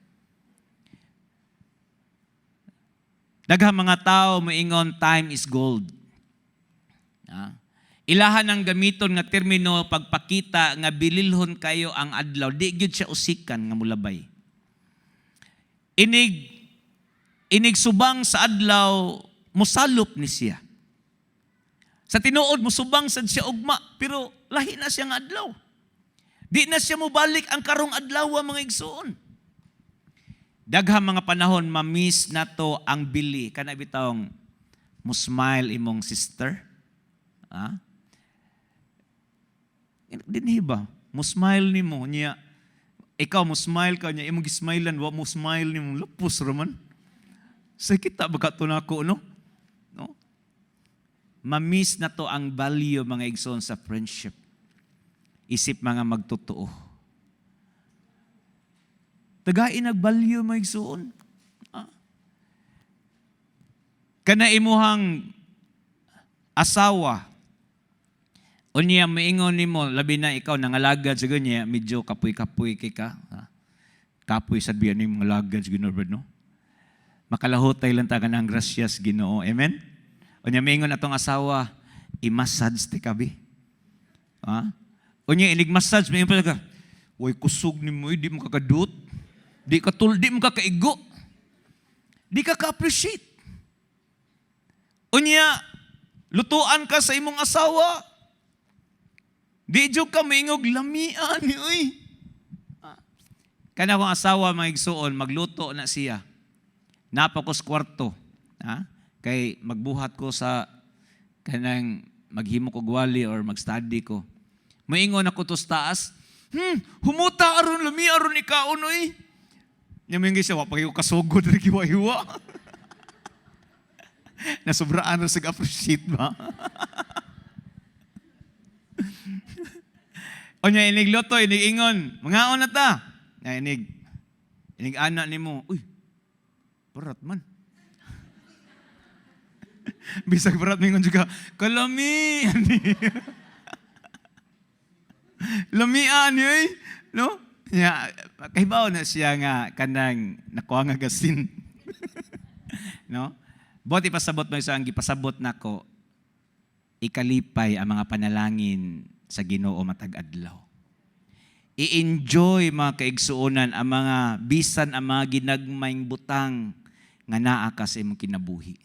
Daghang mga tao moingon time is gold. Ilahan ang gamiton nga termino pagpakita nga bililhon kayo ang adlaw. Di gyud siya usikan nga mulabay. Inig subang sa adlaw, musalop ni siya. Sa tinuod, musubang sad siya ugma, pero lahi na siya nga adlaw. Di na siya mubalik ang karong adlaw mga igsoon. Daghang mga panahon, ma-miss na to ang bili. Kana bitawng, musmile imong sister. Dinhi ba? Musmile ni mo niya. Ikaw mo smile ka niya, imong gismilean, wa mo smile ni mong lapos raman. Sakit ta ba kato nako, no? No? Mamiss na to ang value mga igsoon sa friendship. Isip mga magtotoo. Tagain nag-value mga igsoon. Kana imuhang asawa, unya maingon nimo labi na ikaw nangalagad sa ganya, medyo kapoy-kapoy kay ka. Kapoy sa biyan ni mga lagad sa Ginoo, no? Makalahutay lang ta kanang gracias Ginoo. Amen. Unya maingon atong asawa, i-massage ti kabi. Ha? Unya inig-massage may pa ka. Way kusog nimo, di mo kakadut. Di mo kakaigo. Di ka ka-appreciate. Unya, lutuan ka sa imong asawa. Di jud ka maingog lamian ni uy. Kana kong asawa mga igsuon, magluto na siya. Napa ko sa kwarto. Kay magbuhat ko sa kanang maghimo ko gwali or mag-study ko. Maingon ako to sa taas, humuta aron lami aron ikaon uy. Nya mingi siya wa pa kayo kasugod ri kiwa-hiwa. Nasubraan na sig-appreciate ba? O niya, inigloto, inigingon, mangaon na ta. Inig-ana ni mo, uy, barat man. Bisag barat mingon juga, kalami. Lamian yun, no? Kahibaw na siya nga kanang nakuha nga gasin. No? Buti pasabot mo isang gipasabot nako, ikalipay ang mga panalangin sa Ginoo matag adlaw. I-enjoy mga kaigsuonan ang mga bisan ang mga ginagmayng butang nga naa ka sa imong kinabuhi.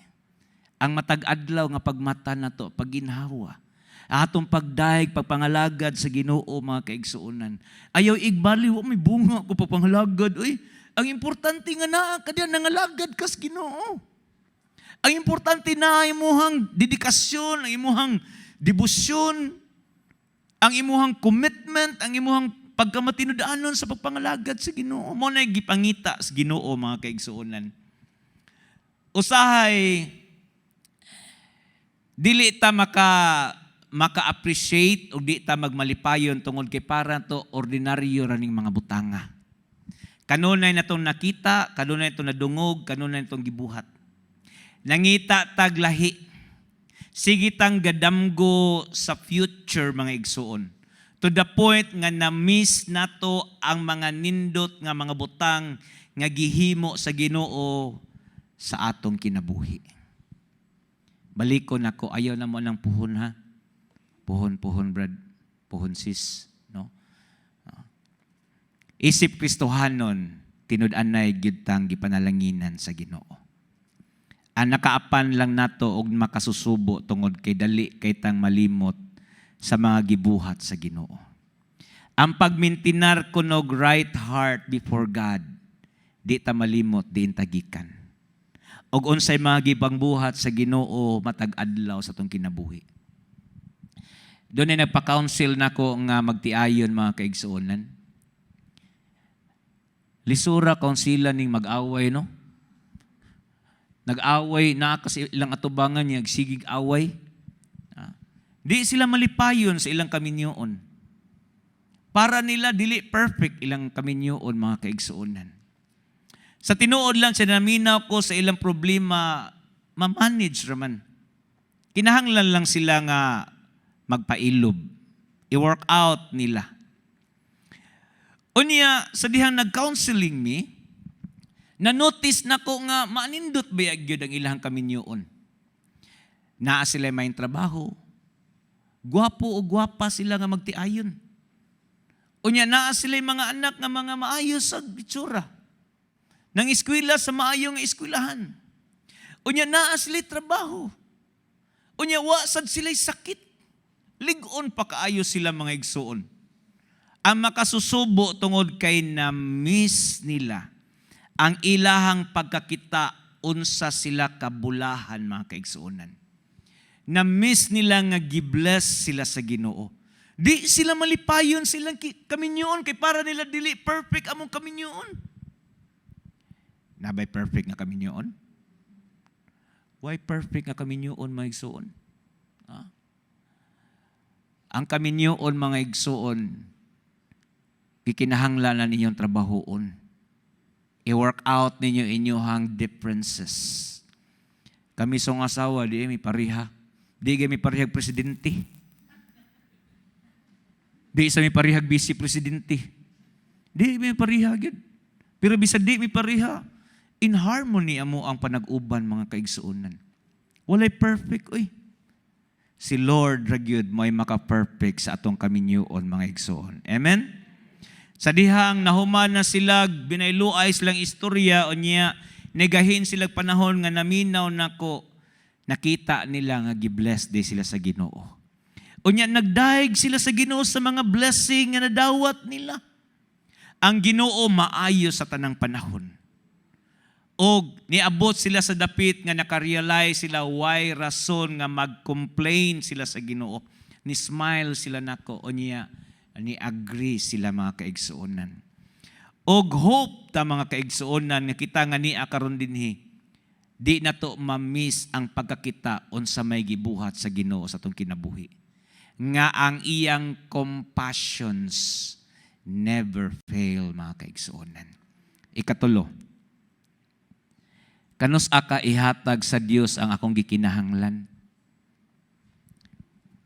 Ang matag adlaw nga pagmata nato, pagginhawa, atong pagdaig, pagpangalagad sa Ginoo mga kaigsuonan. Ayaw igbali, wa may bunga ko pagpangalagad. Uy, ang importante nga naa ka diyan nangalagad kas Ginoo. Ang importante na imuhang dedikasyon, ang imuhang debosyon, ang imuhang commitment, ang imuhang pagkamatinudanon sa pagpangalagad sa Ginoo. Mo na gipangita sa Ginoo mga kaigsuonan. Usahay dili ta maka-appreciate o di ta magmalipayon tungod kay para to ordinaryo raning mga butanga. Kanunay na itong nakita, kanunay itong nadungog, kanunay itong gibuhat. Nangita taglahi. Sige tang gadamgo sa future mga igsuon. To the point nga na-miss nato ang mga nindot nga mga butang nga gihimo sa Ginoo sa atong kinabuhi. Balikon ako, ayaw na mo ng puhon ha. Puhon brad, puhon sis, no? Isip Kristohanon, tinud-anay gyud tang gipanalanginan sa Ginoo. Ang nakaapan lang nato og makasusubo tungod kay dali kay tang malimot sa mga gibuhat sa Ginoo. Ang pagmintinar kunog right heart before God, di ta malimot, di tagikan. Og unsay mga gibang buhat sa Ginoo matag adlaw sa tong kinabuhi. Doon ay nagpa-counsel nako nga magtiayon mga kaigsuonan. Lisura kaunsila ning mag-away, no? Nag-away na kasi ilang atubangan niya, sigig away. Di sila malipayon sa ilang kaminyoon. Para nila dili perfect ilang kaminyoon mga kaigsuonan. Sa tinuod lang sa naminaw ko sa ilang problema, ma-manage raman. Kinahanglan lang sila nga magpailob. I-work out nila. Unya, sa dihang nag-counseling me, na-notice na ko nga manindot ba yun ang ilang kaminyoon. Naa sila may trabaho. Gwapo o gwapa sila nga magtiayon. Unya, naa sila mga anak nga mga maayos sa itsura. Nang eskwela sa maayong eskwelahan. Unya, naa sila trabaho. Unya, wasad sila'y sakit. Ligon pa kaayos sila mga igsuon. Ang makasusubo tungod kay na-miss nila ang ilahang pagkakita unsa sila kabulahan mga kaigsuonan. Na-miss nila nga gibless sila sa Ginoo. Di sila malipayon silang kaminyoon kay para nila dili perfect among kaminyoon. Nabay perfect nga kaminyoon? Why perfect nga kaminyoon mga igsoon? Ang kaminyoon mga igsoon, kikinahanglan na ninyong trabahoon. I-work out ninyo inyong differences. Kami sa asawa, di may pariha. Di may parihag presidente. Di sa may parihag vice presidente. Di may pariha agad. Pero bisa di may pariha, in harmony amo ang panag-uban mga kaigsuonan. Walay perfect, oy. Si Lord ragyod may maka-perfect sa atong kaminyoon mga igsoon. Amen? Sa dihang nahuman na sila, binayluay silang istorya, o niya, negahin silang panahon nga naminaw nako, nakita nila nga gibless di sila sa Ginoo. O niya, nagdaig sila sa Ginoo sa mga blessing nga nadawat nila. Ang Ginoo maayo sa tanang panahon. O niabot sila sa dapit nga nakarealize sila why rason nga mag-complain sila sa Ginoo. Ni smile sila nako, o niya, ni agree sila mga kaigsuonan. Og hope ta mga kaigsuonan nga kita nga ni akaron dinhi. Di na to ma-miss ang pagkakita unsa may gibuhat sa Ginoo sa atong kinabuhi. Nga ang iyang compassions never fail mga kaigsuonan. Ikatulo, kanus aka ihatag sa Dios ang akong gikinahanglan.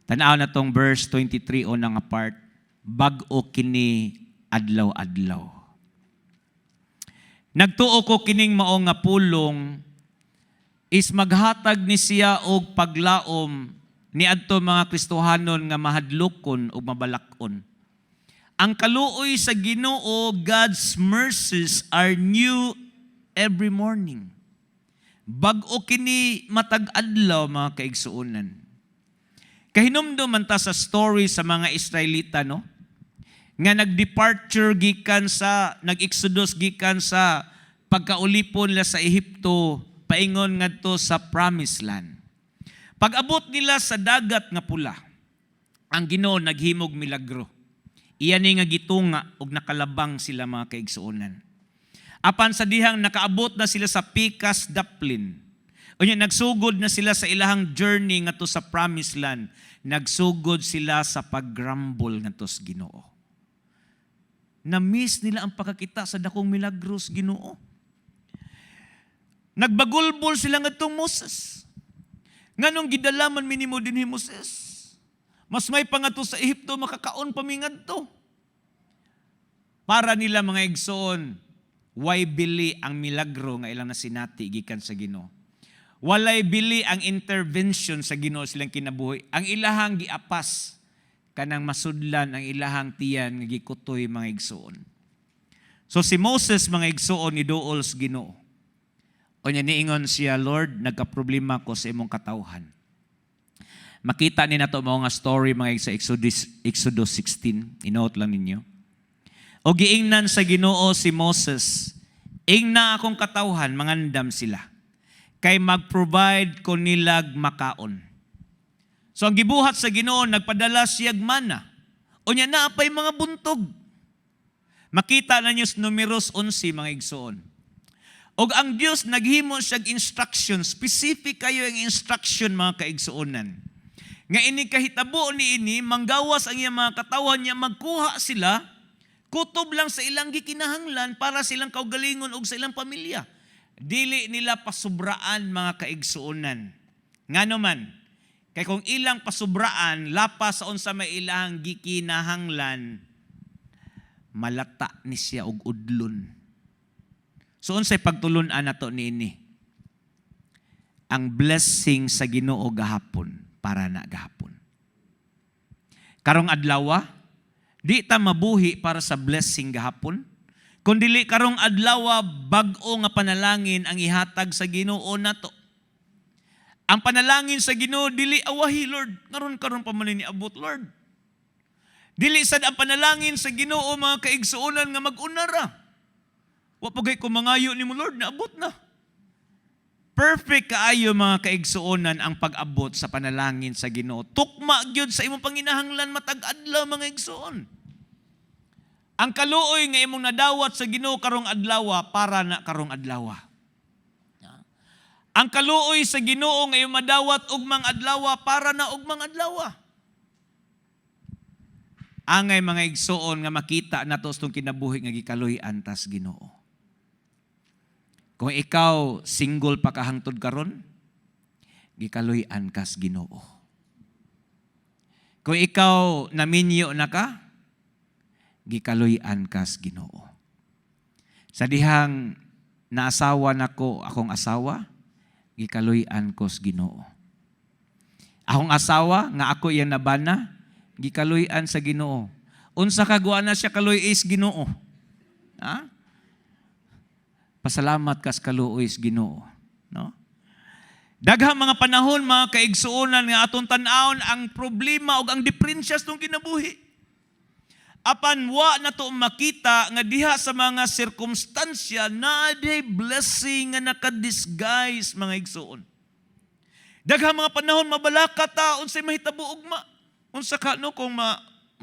Tanaw na tong verse 23 o nga part. Bag-o kini adlaw-adlaw. Nagtuo ko kining mao nga pulong is maghatag ni siya og paglaom ni adto mga Kristohanon nga mahadlokon ug mabalakon. Ang kaluoy sa Ginoo, God's mercies are new every morning. Bag-o kini matag adlaw mga kaigsuonan. Kahinumdum man ta sa story sa mga Israelita, no? Nga nag-departure gikan sa, nag-exodus gikan sa pagkaulipon nila sa Ehipto, paingon ngadto sa Promised Land. Pag-abot nila sa dagat nga pula, ang Ginoo naghimog milagro. Iyan ni nga gitunga og nakalabang sila mga kaigsuonan. Apan sa dihang nakaabot na sila sa Pikas Daplin, o niya, nagsugod na sila sa ilahang journey ngadto sa Promised Land, nagsugod sila sa pag-grumble ngadto sa Ginoo. Na-miss nila ang pagkakita sa dakong milagros Ginoo. Nagbagulbol sila ngadtong Moses. Nganong gidalaman minimo dinhi Moses? Mas may pangato sa Ehipto, makakaon pamingad to. Para nila mga igsoon, why bili ang milagro nga ilang nasinati gikan sa Ginoo? Walay bili ang intervention sa Ginoo silang kinabuhi. Ang ilahang giapas, kanang masudlan ang ilahang tiyan nga gikutoy mga igsoon. So si Moses mga igsoon iduol sa Ginoo. O niya niingon siya, Lord, nagka-problema ko sa imong katawhan. Makita ni nato mga story mga sa Exodus 16. Inoot lang ninyo. O giingnan sa Ginoo si Moses, ingna akong katawhan, mangandam sila. Kay mag-provide ko nilag makaon. So ang gibuhat sa Ginoo, nagpadala siyag mana. O niya naapay mga buntog. Makita na niyo sa Numeros 11 mga igsoon. O ang Diyos naghimo siyag instruction, specific kayo ang instruction mga kaigsuonan. Nga ini kahitabo ni ini, manggawas ang iyang mga katawan niya, magkuha sila, kutob lang sa ilang gikinahanglan para silang kaugalingon o sa ilang pamilya. Dili nila pasubraan mga kaigsuonan. Nga naman, kay kung ilang pasubraan, lapas sa unsa may ilang gikinahanglan, malata ni siya og udlon. So unsay pagtulon-an nato niini? Ang blessing sa Ginoo gahapon para na gahapon. Karong adlaw, di ta mabuhi para sa blessing gahapon, kundi karong adlaw bag-o nga panalangin ang ihatag sa Ginoo nato. Ang panalangin sa Ginoo dili awahi, Lord. Karon pa man ni abot, Lord. Dili sad ang panalangin sa Ginoo mga kaigsuonan nga mag-unara. Wa pagay ko mangayo nimo, Lord, naabot na. Perfect kaayo mga kaigsuonan ang pag-abot sa panalangin sa Ginoo. Tukma gyud sa imong panginahanglan matag adlaw mga igsuon. Ang kaluoy nga imong nadawat sa Ginoo karong adlaw para na karong adlaw. Ang kaluoy sa Ginoo nga imong madawat ugmang adlaw para na ugmang adlaw. Angay mga igsuon nga makita nato sa kinabuhi nga gikaluy-an tas Ginoo. Kung ikaw single pa kahangtod karon, gikaluy-an kas Ginoo. Kung ikaw naminyo na ka, gikaluy-an kas Ginoo. Sa dihang naasawa nako akong asawa, gikaluy-an kos Ginoo. Akong asawa nga ako iyang nabana, gikaluy-an sa Ginoo. Unsa ka guana siya kaluy is Ginoo. Ha? Pasalamat kas kaluoy sa Ginoo, no? Daghang mga panahon mga kaigsuonan nga aton tan-awon ang problema ug ang diferensya sa kinabuhi. Apan wa nato makita nga diha sa mga sirkumstansya na day blessing nga naka-disguise mga igsuon. Daghang mga panahon mabalaka ta unsay mahitabo ugma. Unsa ka no kung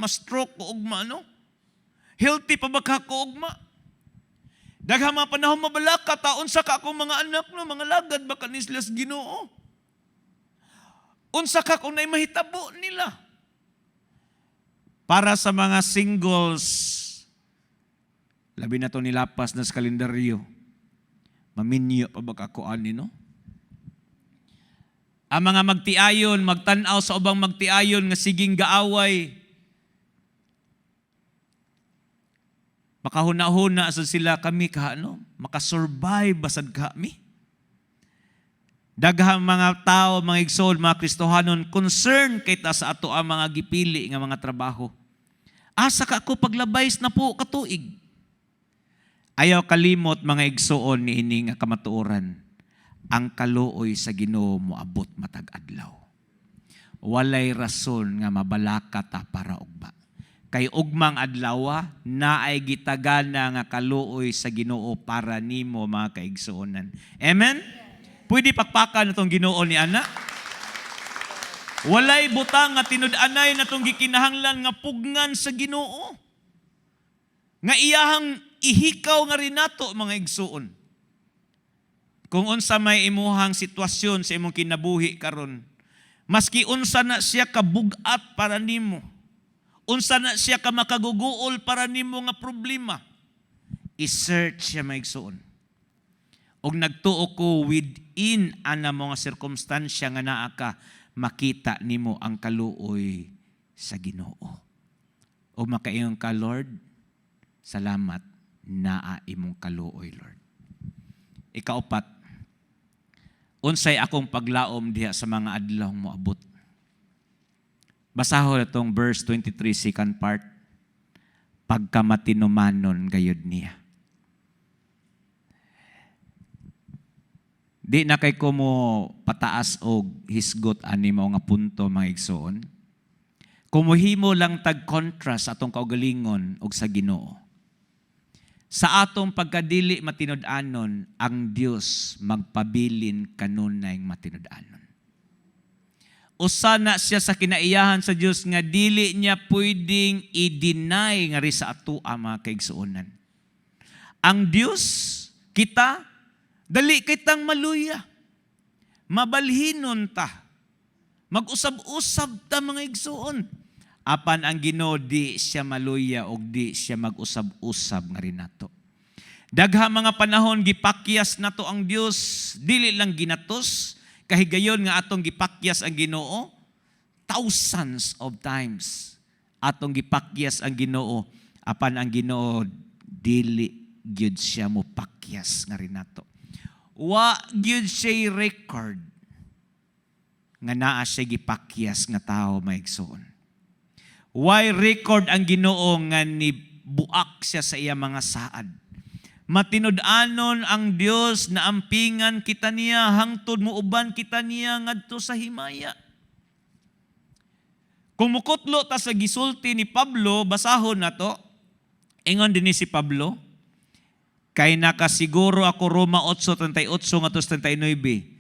ma-stroke ko ugma no? Healthy pa ba ka ko ugma? Daghang mga panahon mabalaka ta unsa ka akong mga anak no, mga lagad ba kanislas Ginoo? Unsa ka kung nay mahitabo nila? Para sa mga singles, labi na to nilapas na sa kalendaryo, maminyo pa ba kakuan ni no? Ang mga magtiayon, magtanaw sa ubang magtiayon nga siging gaaway, makahuna-huna sa sila kami makasurvive basad kami. Daghang mga tao, mga igsoon, mga Kristohanon, concern kita sa ato ang mga gipili nga mga trabaho. Asa ka ako paglabays na po katuig. Ayaw kalimot mga igsoon ni ini nga kamatuoran. Ang kaluoy sa Ginoo moabot matag adlaw. Walay rason nga mabalaka ta para ugba. Kay ugmang adlaw na ay gitagana nga kaluoy sa Ginoo para nimo mga kaigsuonan. Amen? Pwede pakpakan natong Ginoo ni ana. Walay butang nga tinud-anay natong gikinahanglan nga pugnan sa Ginoo. Nga iyahang ihikaw nga rin nato mga igsuon. Kung unsa may imuhang sitwasyon sa imong kinabuhi karon, maski unsa na siya kabugat para nimo, unsa na siya ka makaguguol para nimo nga problema, i-search siya maigsuon. Og nagtuo ko within ana mga sirkumstansya nga naa ka, makita nimo ang kaluoy sa Ginoo. O makaingon ka, Lord, salamat naa imong kaluoy, Lord. Ikaapat, unsay akong paglaom diha sa mga adlaw moabot. Basahon itong verse 23, second part. Pagkamatinumanon gayud niya. Di na kay ko mo pataas og hisgot ani mao nga punto mga igsoon. Kumuhimo lang tag-contrast atong kaugalingon og sa Ginoo. Sa atong pagkadili matinud-anon, ang Dios magpabilin kanunay matinud-anon. Usa na siya sa kinaiyahan sa Dios nga dili niya pwedeng i-deny nga ri sa ato mga kaigsuonan. Ang Dios, kita, dali kitang maluya. Mabalhinon ta. Mag-usab-usab ta mga igsuon. Apan ang Ginoo di siya maluya o di siya mag-usab-usab nga rin nato. Dagha mga panahon gipakyas nato ang Dios, dili lang ginatos, kahigayon nga atong gipakyas ang Ginoo, thousands of times atong gipakyas ang Ginoo, apan ang Ginoo dili gyud siya mo pakyas nga rin nato. Wa gyud siya record nga naa siya gipakyas nga tao maigsoon. Why record ang Ginoo nga ni buak siya sa iya mga saad. Matinud-anon ang Dios na ampingan kita niya, hangtod mo uban kita niya ngadto sa himaya. Kung mukutlo ta sa gisulti ni Pablo, basahon na to, ingon din si Pablo, Kay nakasiguro ako, Roma 8:38 ngadto 39.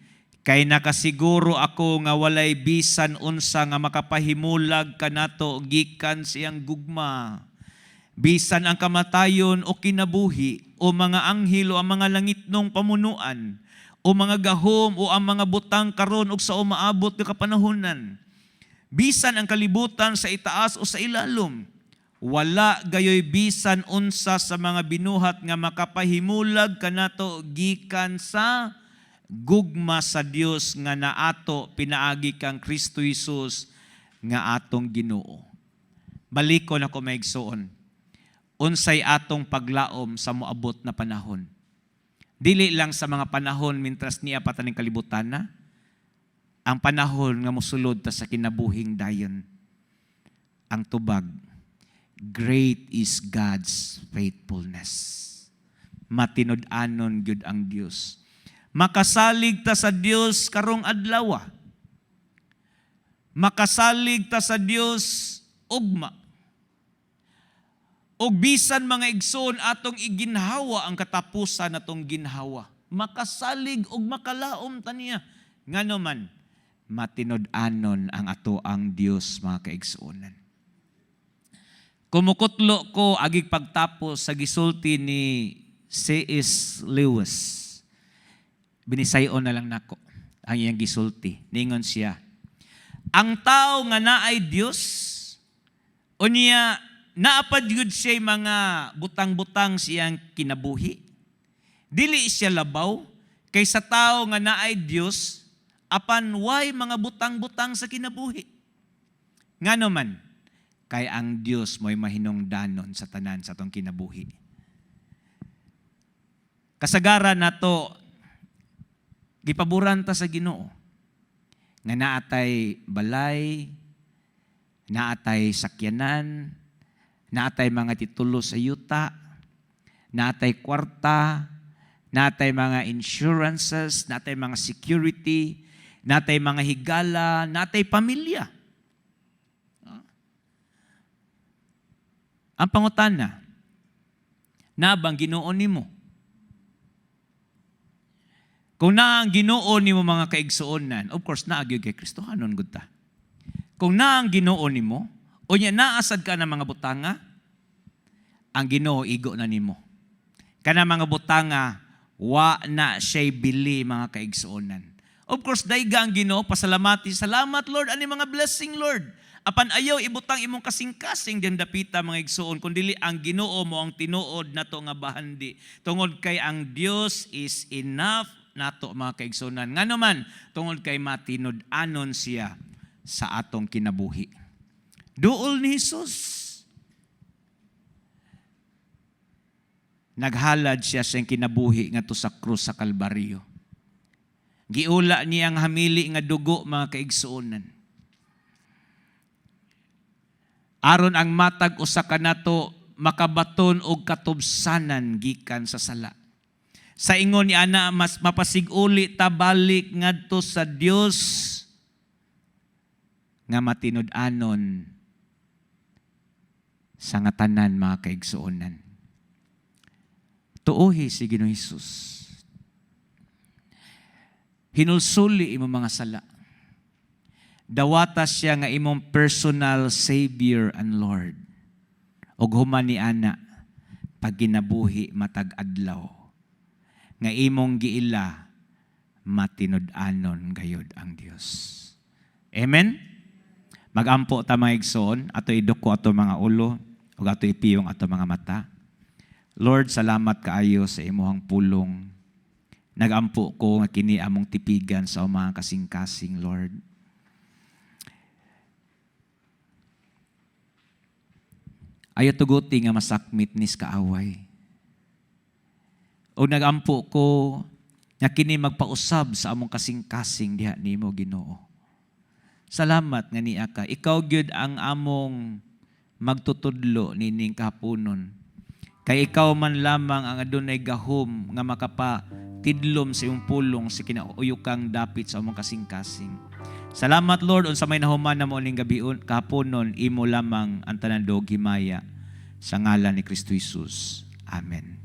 Kay nakasiguro ako nga walay bisan unsa nga makapahimulag kanato gikan siyang gugma. Bisan ang kamatayon o kinabuhi o mga anghel o ang mga langitnong pamunuan o mga gahom o ang mga butang karon ug sa umaabot nga kapanahunan. Bisan ang kalibutan sa itaas o sa ilalom. Wala gayoy bisan unsa sa mga binuhat nga makapahimulag kanato gikan sa gugma sa Dios nga naato pinaagi kang Kristo Jesus nga atong Ginoo. Balikon ako maigsuon. Unsay atong paglaom sa moabot na panahon. Dili lang sa mga panahon mintras niya pataning kalibutan na. Ang panahon nga mosulod ta sa kinabuhing dayon. Ang tubag, great is God's faithfulness. Matinud-anon gyud ang Dios. Makasalig ta sa Dios karong adlaw. Makasalig ta sa Dios ugma. Og bisan mga igsoon atong iginhawa ang katapusan natong ginhawa. Makasalig og makalaom ta niya. Ngano man matinud-anon ang ato ang Dios mga kaigsuonan. Kumukutlo ko agig pagtapos sa gisulti ni C.S. Lewis. Binisayon na lang nako ang iyang gisulti. Ningon siya, ang tao nga naay Dios, o niya naapad yun siya mga butang-butang siyang kinabuhi. Dili siya labaw, kay sa tao nga naay Dios, apan way mga butang-butang sa kinabuhi. Ngano man, kay ang Dios mo'y mahinungdanon sa tanan sa atong kinabuhi. Kasagaran nato, gipaboran ta sa Ginoo nga naatay balay, naatay sakyanan, naatay mga titulo sa yuta, naatay kwarta, naatay mga insurances, naatay mga security, naatay mga higala, naatay pamilya. Ang pangutana, nabang Ginoo nimo? Kung na ang Ginoo nimo mga kaigsuonan, of course naagyo kay Kristohanon gud ta. Kung na ang Ginoo nimo, o nya naasad ka ng mga butanga, ang Ginoo igo na nimo. Kana mga butanga wa na siya bili mga kaigsuonan. Of course dayga ang Ginoo pasalamati, salamat Lord ani mga blessing Lord. Apan ayaw ibutang imong kasing-kasing diyan dapita mga igsuon kundi ang Ginoo mo ang tinuod nato nga bahandi. Tungod kay ang Dios is enough nato mga kaigsuonan. Ngano man tungod kay matinud-anon siya sa atong kinabuhi. Duol ni Jesus. Naghalad siya sa kinabuhi nga to sa krus sa Kalbaryo. Giula niya ang hamili nga dugo mga kaigsuonan. Aron ang matag usa kanato makabaton og katubsanan gikan sa sala. Sa ingon ni ana mas mapasig-uli ta balik ngadto sa Dios nga matinud-anon sa nga tanan mga kaigsuonan. Tuohi si Ginoong Hesus. Hinulsuli imo mga sala. Dawata siya nga imong personal Savior and Lord. Og human ni ana pag ginabuhi matag adlaw nga imong giila matinud-anon gayud ang Dios. Amen. Magampo ta mga igsoon, ato iduko ato mga ulo ug ato ipiyong ato mga mata. Lord, salamat kaayo sa imong pulong. Nagampo ko nga kini among tipigan sa mga kasing-kasing, Lord. Ayo tuguti nga masakmit nis kaaway. O nagampo ko nga kini magpausab sa among kasing-kasing diha nimo Ginoo. Salamat nga niya ka. Ikaw gyud ang among magtutudlo nining kahaponon. Kay ikaw man lamang ang adunay gahom nga makapatidlom sa iyong pulong sa kinauyukang dapit sa among kasing-kasing. Salamat Lord unsa may nahuman na mo ning gabion kahaponon imo lamang ang tanan dog himaya sa ngalan ni Kristo Jesus. Amen.